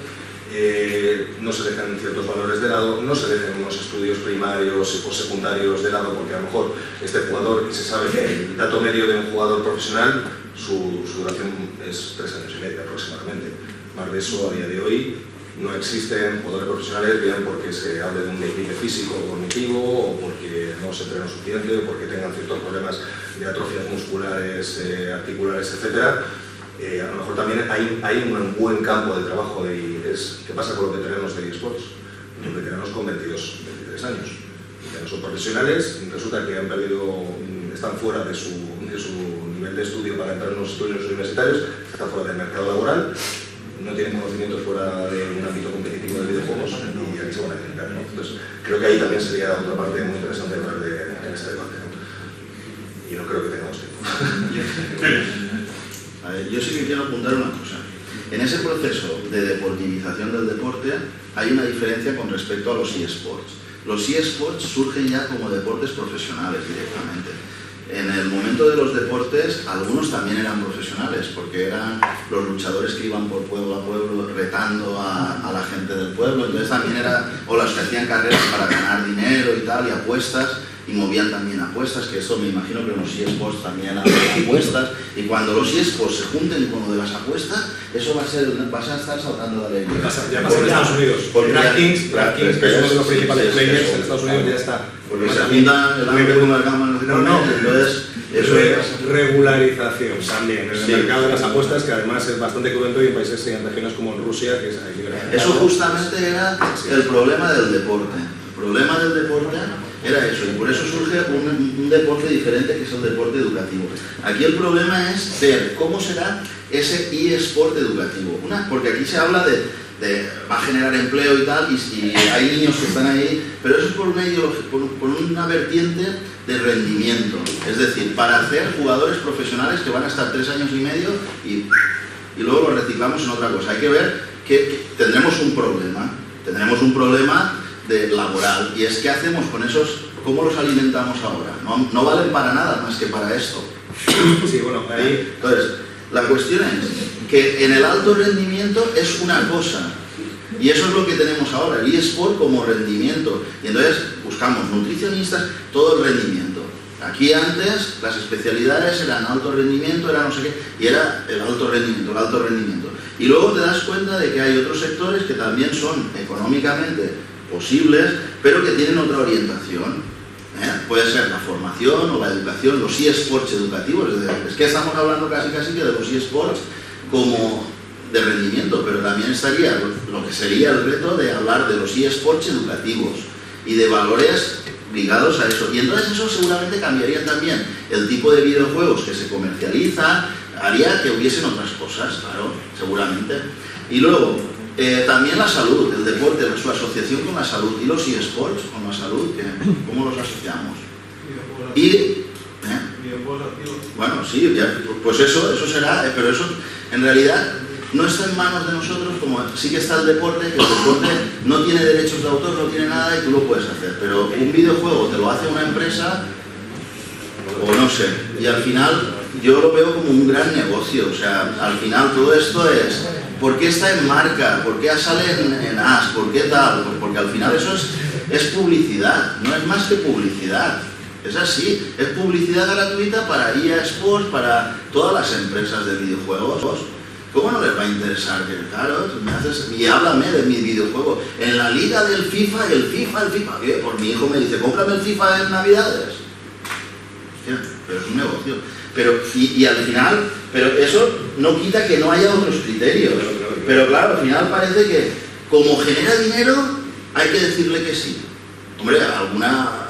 no se dejen ciertos valores de lado, no se dejen unos estudios primarios o secundarios de lado, porque a lo mejor este jugador, se sabe que el dato medio de un jugador profesional, su duración es 3 años y medio aproximadamente. Más de eso a día de hoy no existen jugadores profesionales, bien porque se hable de un declive físico o cognitivo, o porque no se entrenan suficiente, o porque tengan ciertos problemas de atrofias musculares, articulares, etc. A lo mejor también hay un buen campo de trabajo ¿qué pasa con los veteranos de eSports? Los veteranos con 22, 23 años, que no son profesionales, y resulta que están fuera de su nivel de estudio para entrar en los estudios universitarios, están fuera del mercado laboral, no tienen conocimientos fuera de un ámbito competitivo de videojuegos y aquí se van a dedicar, ¿no? Entonces, creo que ahí también sería otra parte muy interesante hablar en este debate, ¿no? Y no creo que tengamos tiempo. A ver, yo sí que quiero apuntar una cosa. En ese proceso de deportivización del deporte hay una diferencia con respecto a los eSports. Los eSports surgen ya como deportes profesionales directamente. En el momento de los deportes, algunos también eran profesionales, porque eran los luchadores que iban por pueblo a pueblo retando a la gente del pueblo, entonces también o los que hacían carreras para ganar dinero y tal, y apuestas, y movían también apuestas, que eso me imagino que los eSports también hacen apuestas, y cuando los eSports se junten con lo de las apuestas, eso vas a estar saltando de alegría. Ya pasa en Estados Unidos. Por DraftKings, que es uno de los principales players en Estados Unidos, ya está. Porque se juntan el hambre con la cama, entonces eso es regularización también en el mercado de las apuestas, que además es bastante cruento y en países y en regiones como en Rusia, que es ahí. Eso justamente era el problema del deporte. El problema del deporte era eso, y por eso surge un deporte diferente, que es el deporte educativo. Aquí el problema es ver cómo será ese eSport educativo. Porque aquí se habla va a generar empleo y tal, y hay niños que están ahí, pero eso es por una vertiente de rendimiento, es decir, para hacer jugadores profesionales que van a estar 3 años y medio y luego los reciclamos en otra cosa. Hay que ver que tendremos un problema de laboral, y es qué hacemos con esos, cómo los alimentamos ahora. No valen para nada más que para esto. Sí, bueno, ahí... Entonces, la cuestión es que en el alto rendimiento es una cosa, y eso es lo que tenemos ahora, el eSport como rendimiento, y entonces buscamos nutricionistas, todo el rendimiento. Aquí antes las especialidades eran alto rendimiento, era no sé qué, y era el alto rendimiento. Y luego te das cuenta de que hay otros sectores que también son económicamente posibles, pero que tienen otra orientación. Puede ser la formación o la educación, los eSports educativos, es que estamos hablando casi que de los eSports como de rendimiento, pero también estaría lo que sería el reto de hablar de los eSports educativos y de valores ligados a eso. Y entonces eso seguramente cambiaría también el tipo de videojuegos que se comercializan, haría que hubiesen otras cosas, claro, seguramente. Y luego, también la salud, el deporte, su asociación con la salud, y los eSports con la salud, ¿cómo los asociamos? Bueno, sí, pues eso será, pero eso en realidad no está en manos de nosotros, como sí que está el deporte, que el deporte no tiene derechos de autor, no tiene nada y tú lo puedes hacer, pero un videojuego te lo hace una empresa, o no sé, y al final yo lo veo como un gran negocio, o sea, al final todo esto es, ¿por qué está en marca? ¿Por qué sale en AS? ¿Por qué tal? Pues porque al final eso es publicidad, no es más que publicidad. Es así, es publicidad gratuita para EA Sports, para todas las empresas de videojuegos. ¿Cómo no les va a interesar? Claro, y háblame de mi videojuego. En la liga del FIFA, el FIFA. ¿Qué? Por mi hijo me dice, cómprame el FIFA en Navidades. Hostia, pero es un negocio. Y al final, pero eso no quita que no haya otros criterios. Pero claro, al final parece que como genera dinero, hay que decirle que sí. Hombre, alguna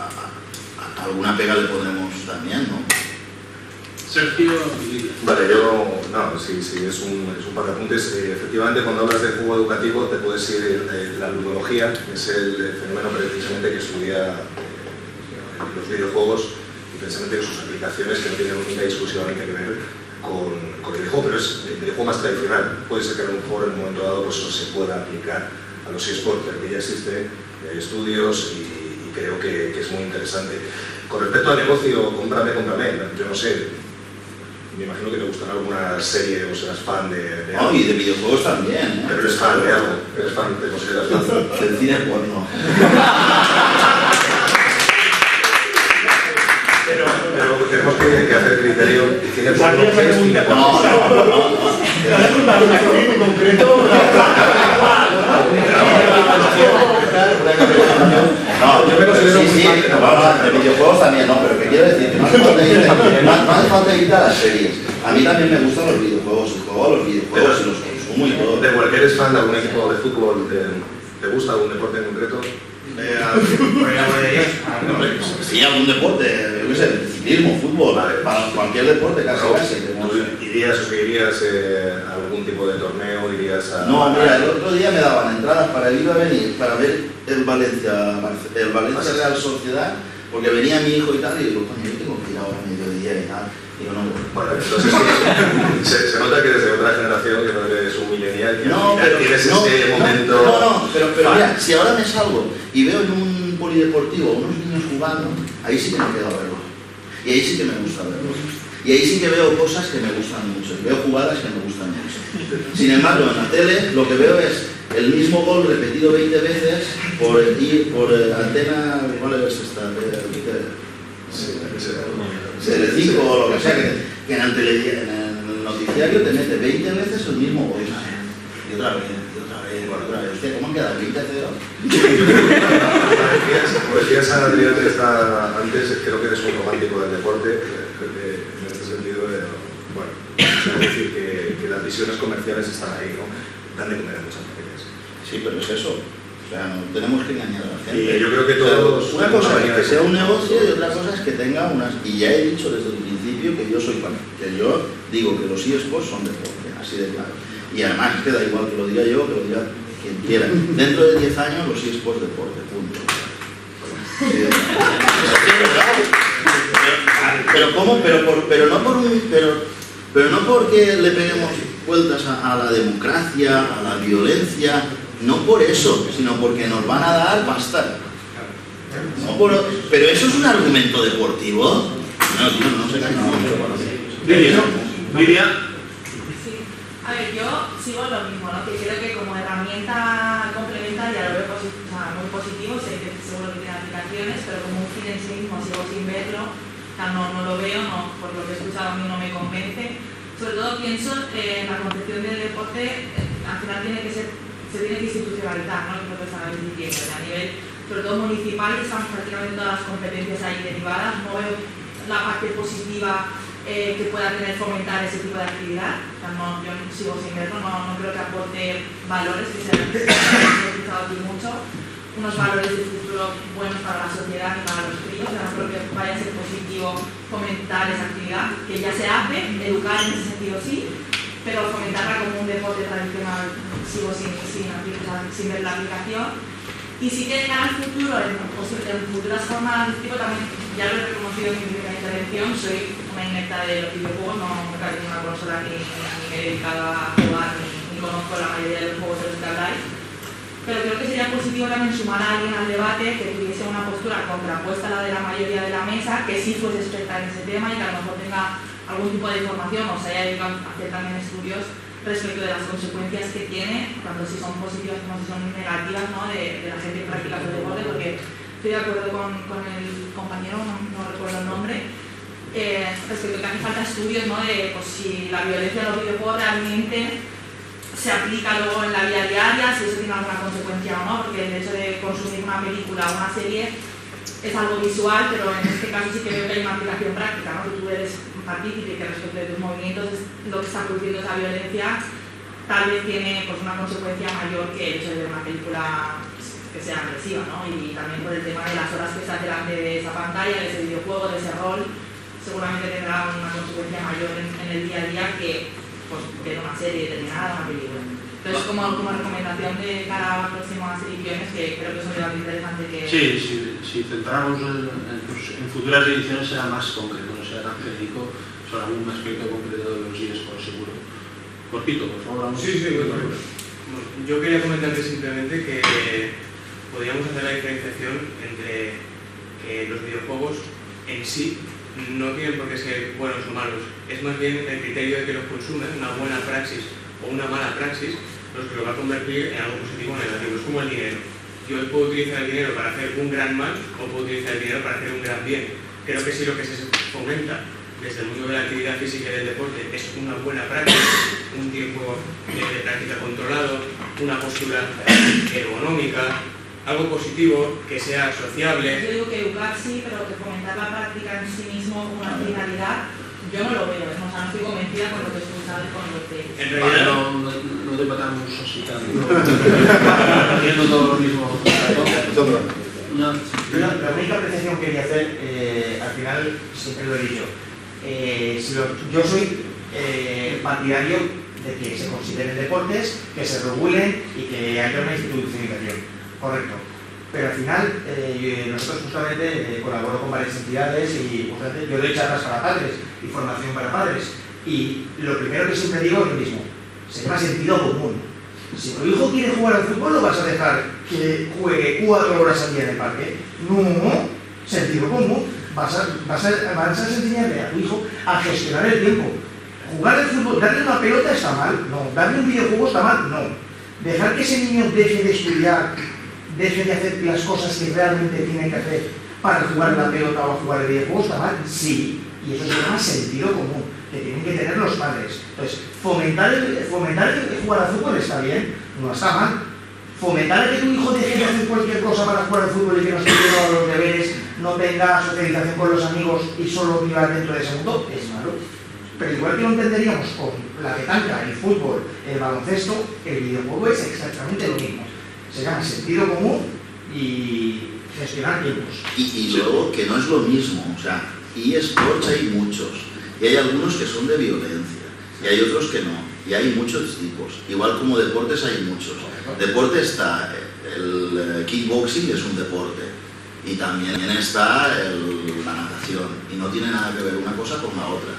pega le pondremos también, ¿no? Sergio. Vale, sí, es un par de apuntes. Efectivamente, cuando hablas de juego educativo, te puedes ir la ludología, que es el fenómeno precisamente que estudia los videojuegos, precisamente sus aplicaciones que no tienen única y exclusivamente que ver con el videojuego, pero es el videojuego más tradicional. Puede ser que a lo mejor en un momento dado pues, no se pueda aplicar a los eSports, pero que ya existe, hay estudios y creo que es muy interesante. Con respecto al negocio, cómprame, yo no sé, me imagino que te gustará alguna serie o serás fan de algo. No, y de videojuegos también. Pero eres fan de algo, eres fan, te consideras fan. Del cine porno. Pero tenemos que hacer criterio y cine porno. No, yo me considero de videojuegos también, no, pero que quiero decir que no hace falta irte a las series. A mí también me gustan los videojuegos, juego los videojuegos y los consumo y todo. ¿De cualquier eres fan de algún equipo de fútbol? ¿Te gusta algún deporte en concreto? Sí, algún deporte, yo qué sé, ciclismo, fútbol, para cualquier deporte casi. ¿Irías o irías a algún tipo de torneo? ¿Irías a...? No, mira, el otro día me daban entradas para ir a venir, para ver el Valencia Real Sociedad, porque venía mi hijo y tal, y digo, coño, yo tengo que ir ahora a mediodía y tal. Digo, no. Bueno, entonces se nota que desde otra generación, que no eres un millennial, que no, pero tienes este momento... Pero mira, si ahora me salgo y veo en un polideportivo unos niños jugando, ahí sí que me quedo a verlo. Y ahí sí que me gusta verlo. Y ahí sí que veo cosas que me gustan mucho, veo jugadas que me gustan mucho. Sin embargo, en la tele lo que veo es el mismo gol repetido 20 veces por antena... ¿Cuál es esta? Tele5 o lo que sea, que en el noticiario te mete 20 veces el mismo gol. Y otra vez. Hostia, ¿cómo han quedado? 20-0. Como decías a Adrián antes, creo que eres un romántico del deporte, en este sentido, bueno, es decir, que las visiones comerciales están ahí, ¿no? Dan de comer a muchas familias. Sí, pero es eso. O sea, no tenemos que engañar a la gente. Y yo creo que todos... Una cosa es que sea un negocio y otra cosa es que tenga unas... Y ya he dicho desde el principio que yo soy fan, que yo digo que los eSports son deporte, así de claro. Y además es que da igual que lo diga yo, que lo diga quien quiera. Dentro de 10 años los eSports deporte, punto. Sí, pero ¿cómo? Pero no porque le peguemos vueltas a la democracia, a la violencia, no por eso, sino porque nos van a dar pasta. Pero eso es un argumento deportivo. No, tío, no sé qué. Lidia. A ver, yo sigo lo mismo, ¿no? Que creo que como herramienta complementaria lo veo muy positivo, sé que seguro que tiene aplicaciones, pero como un fin en sí mismo sigo sin verlo, no lo veo, por lo que he escuchado a mí no me convence. Sobre todo pienso en la concepción del deporte, al final se tiene que institucionalizar, ¿no? Lo que estabais diciendo, a nivel, sobre todo municipal, están prácticamente todas las competencias ahí derivadas, no veo la parte positiva que pueda tener fomentar ese tipo de actividad. O sea, yo sigo sin verlo, no creo que aporte valores que se han utilizado aquí mucho, unos valores de futuro buenos para la sociedad y para los críos. No creo que vaya a ser positivo fomentar esa actividad, que ya se hace, educar en ese sentido sí, pero fomentarla como un deporte tradicional sigo sin ver la aplicación. Y sí que de cara al futuro, en futuras formas de tipo, también ya lo he reconocido en mi primera intervención, soy una inepta de los videojuegos, no me cargo una consola ni me he dedicado a jugar ni conozco la mayoría de los juegos de los que habláis, pero creo que sería positivo también sumar a alguien al debate que tuviese una postura contrapuesta a la de la mayoría de la mesa, que sí fuese experta en ese tema y que a lo mejor tenga algún tipo de información o se haya dedicado a hacer también estudios respecto de las consecuencias que tiene, tanto si son positivas como si son negativas, ¿no? de la gente que practica su deporte, porque estoy de acuerdo con el compañero, no recuerdo el nombre, respecto a que hace falta estudios, ¿no? De pues, si la violencia en los videojuegos realmente se aplica luego en la vida diaria, si eso tiene alguna consecuencia o no, porque el hecho de consumir una película o una serie es algo visual, pero en este caso sí que veo que hay una aplicación práctica, ¿no? Que tú eres partícipe y que respecto de tus movimientos es lo que está produciendo esa violencia, tal vez tiene pues, una consecuencia mayor que el hecho de ver una película que sea agresiva, ¿no? Y también por el tema de las horas que estás delante de esa pantalla, de ese videojuego, de ese rol, seguramente tendrá una consecuencia mayor en el día a día que pues, ver una serie determinada, una película. Entonces, como recomendación de cara a próximas ediciones, que creo que es un debate interesante que... Sí, si centramos en futuras ediciones será más concreto, no será tan genérico sobre algún aspecto concreto de los eSports, seguro. Cortito, por favor. Sí, bueno. Yo quería comentarte simplemente que podríamos hacer la diferenciación entre que los videojuegos en sí no tienen por qué ser buenos o malos, es más bien el criterio de que los consumen, una buena praxis o una mala praxis, los que lo va a convertir en algo positivo o negativo. Es como el dinero. Yo puedo utilizar el dinero para hacer un gran mal o puedo utilizar el dinero para hacer un gran bien. Creo que sí, lo que se fomenta desde el mundo de la actividad física y del deporte es una buena práctica, un tiempo de práctica controlado, una postura ergonómica, algo positivo, que sea sociable. Yo digo que educar sí, pero que fomentar la práctica en sí mismo una finalidad, yo no lo veo, o sea, no estoy convencida con lo que he escuchado y con lo que... En realidad no debatamos así tanto, haciendo todo lo mismo. La única apreciación que quería hacer, al final siempre lo he dicho, yo soy partidario de que se consideren deportes, que se regulen y que haya una institucionalización, correcto. Pero al final, nosotros justamente colaboro con varias entidades y justamente yo doy charlas para padres y formación para padres. Y lo primero que siempre digo es lo mismo, se llama sentido común. Si tu hijo quiere jugar al fútbol, ¿lo vas a dejar que juegue 4 horas al día en el parque? No, sentido común. Vas a enseñarle a tu hijo a gestionar el tiempo. Jugar al fútbol, darle una pelota está mal, no. Darle un videojuego está mal, no. Dejar que ese niño deje de estudiar, deje de hacer las cosas que realmente tiene que hacer para jugar la pelota o jugar el videojuego está mal, sí. Y eso se llama sentido común, que tienen que tener los padres. Entonces, fomentar el jugar al fútbol está bien, no está mal. Fomentar que tu hijo deje de hacer cualquier cosa para jugar al fútbol y que no esté haciendo los deberes, no tenga socialización con los amigos y solo viva dentro de ese mundo, es malo. Pero igual que lo entenderíamos con la petanca, el fútbol, el baloncesto, el videojuego es exactamente lo mismo. Se llama sentido común y gestionar tiempos. Y luego que no es lo mismo, o sea, eSports hay muchos, y hay algunos que son de violencia, y hay otros que no, y hay muchos tipos. Igual como deportes hay muchos. Deporte está, el kickboxing es un deporte, y también está la natación, y no tiene nada que ver una cosa con la otra,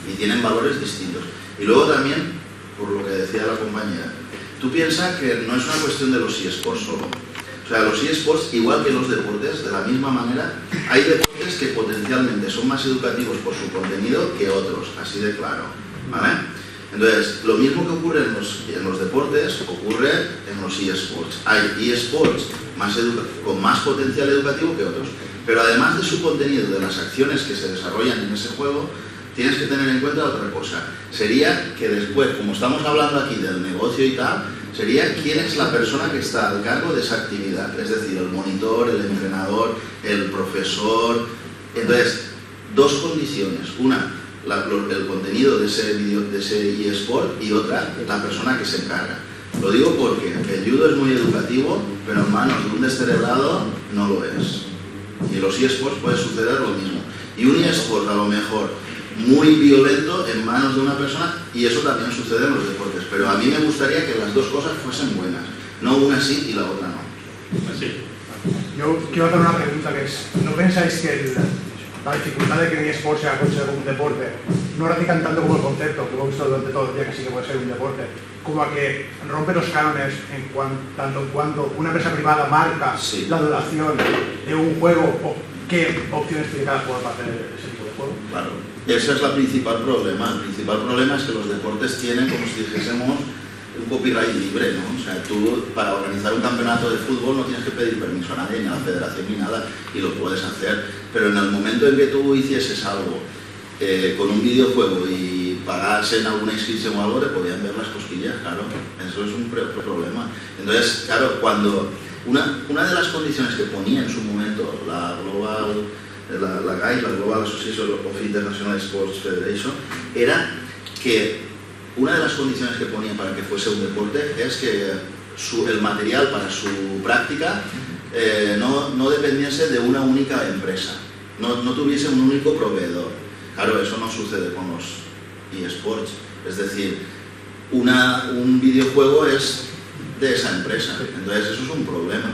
y tienen valores distintos. Y luego también, por lo que decía la compañera, tú piensas que no es una cuestión de los eSports solo. O sea, los eSports, igual que los deportes, de la misma manera, hay deportes que potencialmente son más educativos por su contenido que otros, así de claro, ¿vale? Entonces, lo mismo que ocurre en los deportes, ocurre en los eSports. Hay eSports con más potencial educativo que otros, pero además de su contenido, de las acciones que se desarrollan en ese juego, tienes que tener en cuenta otra cosa. Sería que después, como estamos hablando aquí del negocio y tal, sería quién es la persona que está al cargo de esa actividad, es decir, el monitor, el entrenador, el profesor. Entonces, dos condiciones. Una, el contenido de ese eSport, y otra, la persona que se encarga. Lo digo porque el judo es muy educativo, pero en manos de un descerebrado no lo es. Y en los eSports puede suceder lo mismo. Y un eSport a lo mejor muy violento en manos de una persona, y eso también sucede en los deportes. Pero a mí me gustaría que las dos cosas fuesen buenas, no una sí y la otra no. Sí. Yo quiero hacer una pregunta, que es, ¿no pensáis que la dificultad de que un eSport sea considerado como un deporte no radican tanto como el concepto, que hemos visto durante todo el día que sí que puede ser un deporte, como a que rompe los cánones tanto en cuanto una empresa privada marca la duración de un juego o qué opciones tiene cada jugador para hacer ese tipo de juego? Claro, ese es el principal problema. El principal problema es que los deportes tienen, como si dijésemos, un copyright libre, ¿no? O sea, tú para organizar un campeonato de fútbol no tienes que pedir permiso a nadie, ni a la federación ni nada, y lo puedes hacer. Pero en el momento en que tú hicieses algo con un videojuego y pagasen alguna inscripción o algo, te podían ver las cosquillas, claro. Eso es un problema. Entonces, claro, cuando una de las condiciones que ponía en su momento la GAI, la Global Association of International Sports Federation, era que una de las condiciones que ponía para que fuese un deporte es que el material para su práctica no dependiese de una única empresa, no tuviese un único proveedor. Claro, eso no sucede con los eSports. Es decir, un videojuego es de esa empresa. Entonces eso es un problema.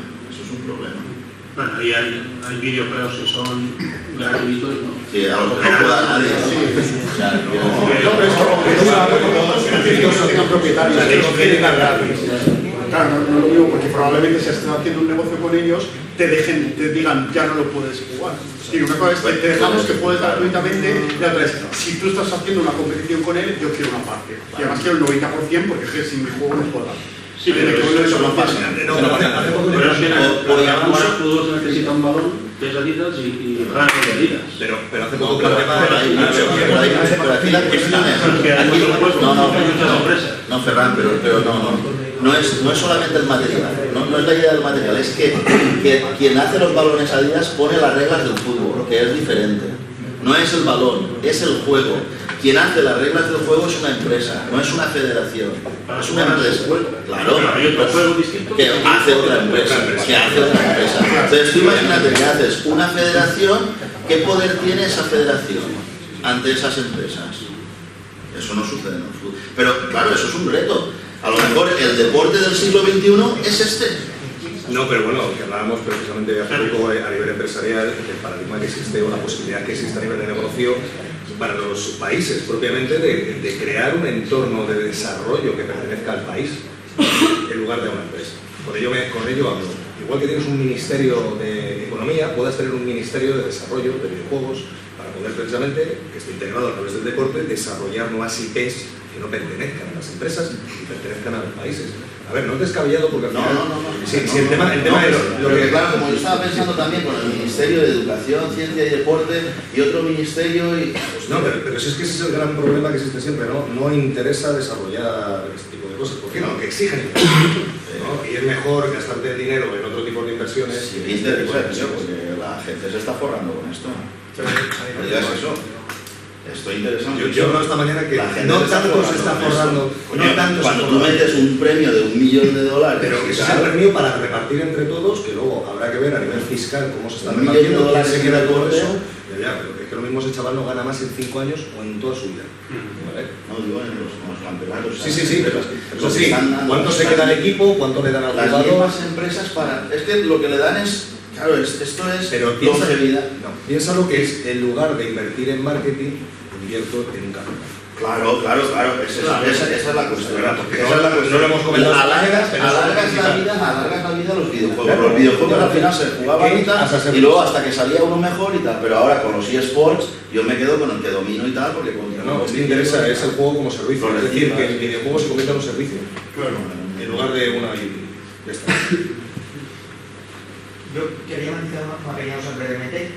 Bueno, y hay videojuegos que son gratuitos, ¿no? Sí, a lo que no juega nadie. O sea, no tengan propietarios, que los tengan gratis. Claro, no lo digo porque probablemente si estás haciendo un negocio con ellos, te digan, ya no lo puedes jugar. Y una cosa es que te dejamos que juegues gratuitamente, y otra es, si tú estás haciendo una competición con él, yo quiero una parte. Y además quiero el 90% porque es que sin mi juego no juega. Sí, pero eso no pasa. Pero es que para jugar al fútbol se necesita un balón, tres alitas y raras medidas. Pero hace poco que el tema pero aquí la cuestión es... No, Ferran, pero no es solamente el material, no es la idea del material, es que quien hace los balones Adidas pone las reglas del fútbol, que es diferente. No es el balón, es el juego. Quien hace las reglas del juego es una empresa, no es una federación. Es una empresa. Claro, que hace otra empresa. Entonces tú imagínate que haces una federación, ¿qué poder tiene esa federación ante esas empresas? Eso no sucede en el fútbol. Pero claro, eso es un reto. A lo mejor el deporte del siglo XXI es este. No, pero bueno, que hablábamos precisamente hace poco a nivel empresarial del paradigma que existe o la posibilidad que existe a nivel de negocio para los países propiamente de crear un entorno de desarrollo que pertenezca al país en lugar de a una empresa. Con ello hablo. Igual que tienes un ministerio de economía, puedas tener un ministerio de desarrollo de videojuegos para poder precisamente, que esté integrado a través del deporte, desarrollar nuevas IPs que no pertenezcan a las empresas y pertenezcan a los países. A ver, no es descabellado porque al final... el tema es... Porque claro, como yo estaba pensando también con el Ministerio de Educación, Ciencia y Deporte y otro ministerio y... Pues no, pero si es que ese es el gran problema que existe siempre, ¿no? No interesa desarrollar este tipo de cosas. ¿Por qué no? Que exigen ¿no? Y es mejor gastarte el dinero en otro tipo de inversiones. Sí, porque la gente se está forrando con esto. No digas eso. Estoy interesante. Yo hablo esta mañana que no tanto se está forrando. Cuando tú metes un premio de $1 millón, pero que ese es el premio para repartir entre todos, que luego habrá que ver a nivel fiscal cómo se está $1 millón quién se queda con eso. Ya, pero es que lo mismo ese chaval no gana más en 5 años o en toda su vida. ¿Vale? No digo en los campeonatos. Sí, pero sí. ¿Cuánto se queda el equipo? ¿Cuánto le dan al jugador? Las mismas empresas para... Es que lo que le dan es... Claro, esto es longevidad. Piensa lo que es, en lugar de invertir en marketing, invierto en un campo. Claro. Esa es la cuestión. No lo hemos comentado. Alargas la vida a los videojuegos. Los videojuegos al final se jugaban y tal, y luego hasta que salía uno mejor y tal. Pero ahora con los eSports yo me quedo con el que domino y tal, porque no, me interesa, es el juego como servicio. Es decir, que el videojuego se convierta en un servicio. Claro. En lugar de una... Ya está. Yo quería mencionar una pequeña cosa brevemente.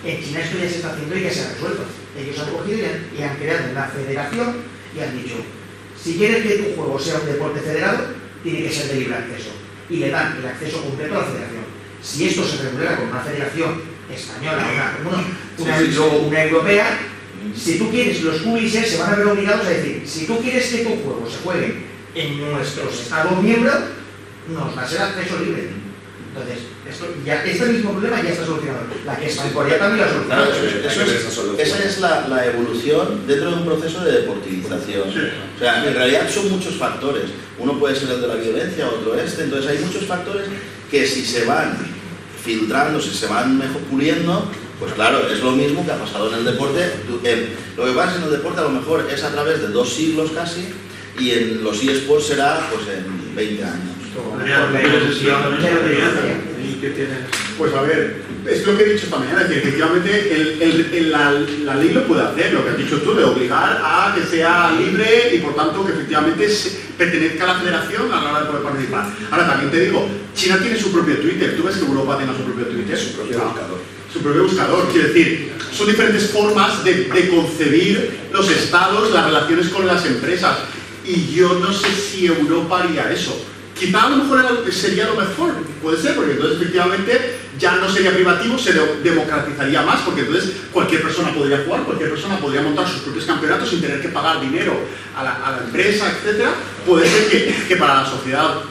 En China esto ya se está haciendo y ya se ha resuelto. Ellos han cogido y han creado una federación y han dicho, si quieres que tu juego sea un deporte federado, tiene que ser de libre acceso. Y le dan el acceso completo a la federación. Si esto se regulara con una federación española, una europea, si tú quieres, los publishers se van a ver obligados a decir, si tú quieres que tu juego se juegue en nuestros estados miembros, nos das el acceso libre. Entonces, este mismo problema ya está solucionado. La que está en Corea también lo ha solucionado. Esa es la evolución dentro de un proceso de deportivización. O sea, en realidad son muchos factores. Uno puede ser el de la violencia, otro este. Entonces hay muchos factores que si se van filtrando, si se van mejor puliendo, pues claro, es lo mismo que ha pasado en el deporte. Lo que pasa en el deporte a lo mejor es a través de 2 siglos casi, y en los eSports será pues en 20 años. Pues a ver, es lo que he dicho esta mañana, es que efectivamente la ley lo puede hacer, lo que has dicho tú, de obligar a que sea libre y por tanto que efectivamente pertenezca a la federación a la hora de poder participar. Ahora también te digo, China tiene su propio Twitter, ¿tú ves que Europa tenga su propio Twitter? Su propio buscador, quiere decir, son diferentes formas de concebir los estados, las relaciones con las empresas, y yo no sé si Europa haría eso. Quizá a lo mejor sería lo mejor, puede ser, porque entonces efectivamente ya no sería privativo, se democratizaría más, porque entonces cualquier persona podría jugar, cualquier persona podría montar sus propios campeonatos sin tener que pagar dinero a la empresa, etc. Puede ser que para la sociedad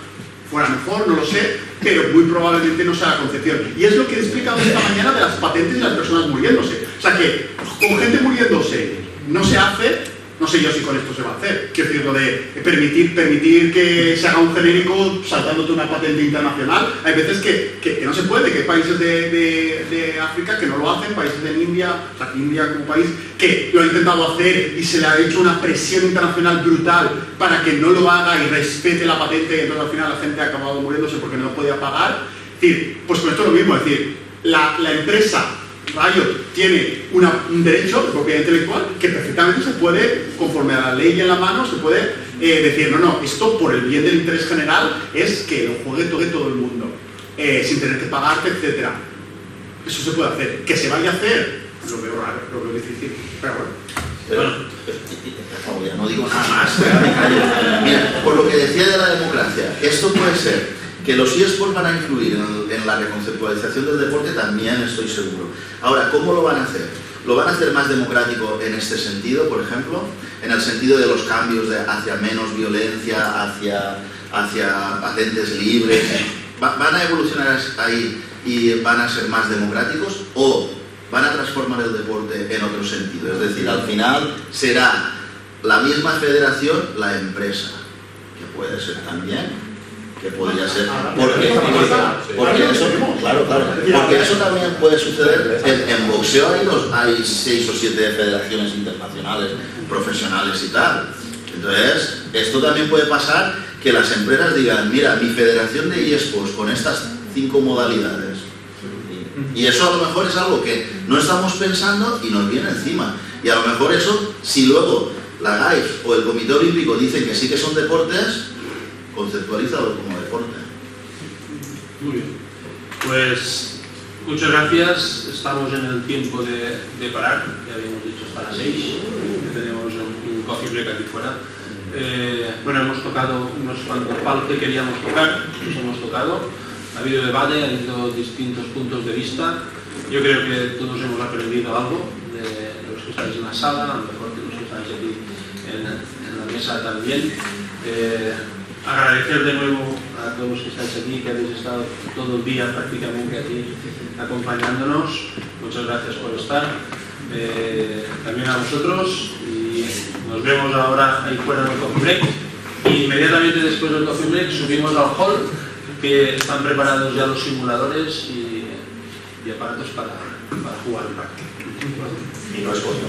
fuera mejor, no lo sé, pero muy probablemente no sea la concepción. Y es lo que he explicado esta mañana de las patentes y las personas muriéndose. O sea que con gente muriéndose no se hace, no sé yo si con esto se va a hacer. Quiero decir, lo de permitir que se haga un genérico saltándote una patente internacional. Hay veces que no se puede, que hay países de África que no lo hacen, países de India, o sea, India como país, que lo ha intentado hacer y se le ha hecho una presión internacional brutal para que no lo haga y respete la patente, y entonces al final la gente ha acabado muriéndose porque no lo podía pagar. Es decir, pues con esto es lo mismo, es decir, la empresa Riot tiene un derecho de propiedad intelectual que perfectamente se puede, conforme a la ley en la mano, se puede decir, no, esto por el bien del interés general es que lo juegue todo el mundo, sin tener que pagarte, etc. Eso se puede hacer. Que se vaya a hacer, lo veo raro, lo veo difícil, pero bueno. Por favor, ya no digo nada más. Mira, por lo que decía de la democracia, esto puede ser que los eSports van a influir en la reconceptualización del deporte, también estoy seguro. Ahora, ¿cómo lo van a hacer? ¿Lo van a hacer más democrático en este sentido, por ejemplo? En el sentido de los cambios hacia menos violencia, hacia patentes libres. ¿Van a evolucionar ahí y van a ser más democráticos? ¿O van a transformar el deporte en otro sentido? Es decir, al final será la misma federación la empresa, que puede ser también, que podría ser, porque eso, claro, porque eso también puede suceder. En boxeo hay 6 o 7 federaciones internacionales profesionales y tal. Entonces, esto también puede pasar, que las empresas digan, mira, mi federación de eSports con estas 5 modalidades. Y eso a lo mejor es algo que no estamos pensando y nos viene encima. Y a lo mejor eso, si luego la GAIF o el Comité Olímpico dicen que sí que son deportes, conceptualizado como deporte. Muy bien. Pues muchas gracias. Estamos en el tiempo de parar. Ya habíamos dicho hasta las 6. Tenemos un coffee break aquí fuera. Bueno, hemos tocado unos cuantos palos que queríamos tocar. Los hemos tocado. Ha habido debate, ha habido distintos puntos de vista. Yo creo que todos hemos aprendido algo de los que estáis en la sala, a lo mejor de los que estáis aquí en la mesa también. Agradecer de nuevo a todos los que estáis aquí, que habéis estado todo el día prácticamente aquí acompañándonos. Muchas gracias por estar. También a vosotros, y nos vemos ahora ahí fuera del coffee break. Y inmediatamente después del coffee break subimos al hall, que están preparados ya los simuladores y aparatos para jugar el partido. Y no es coño.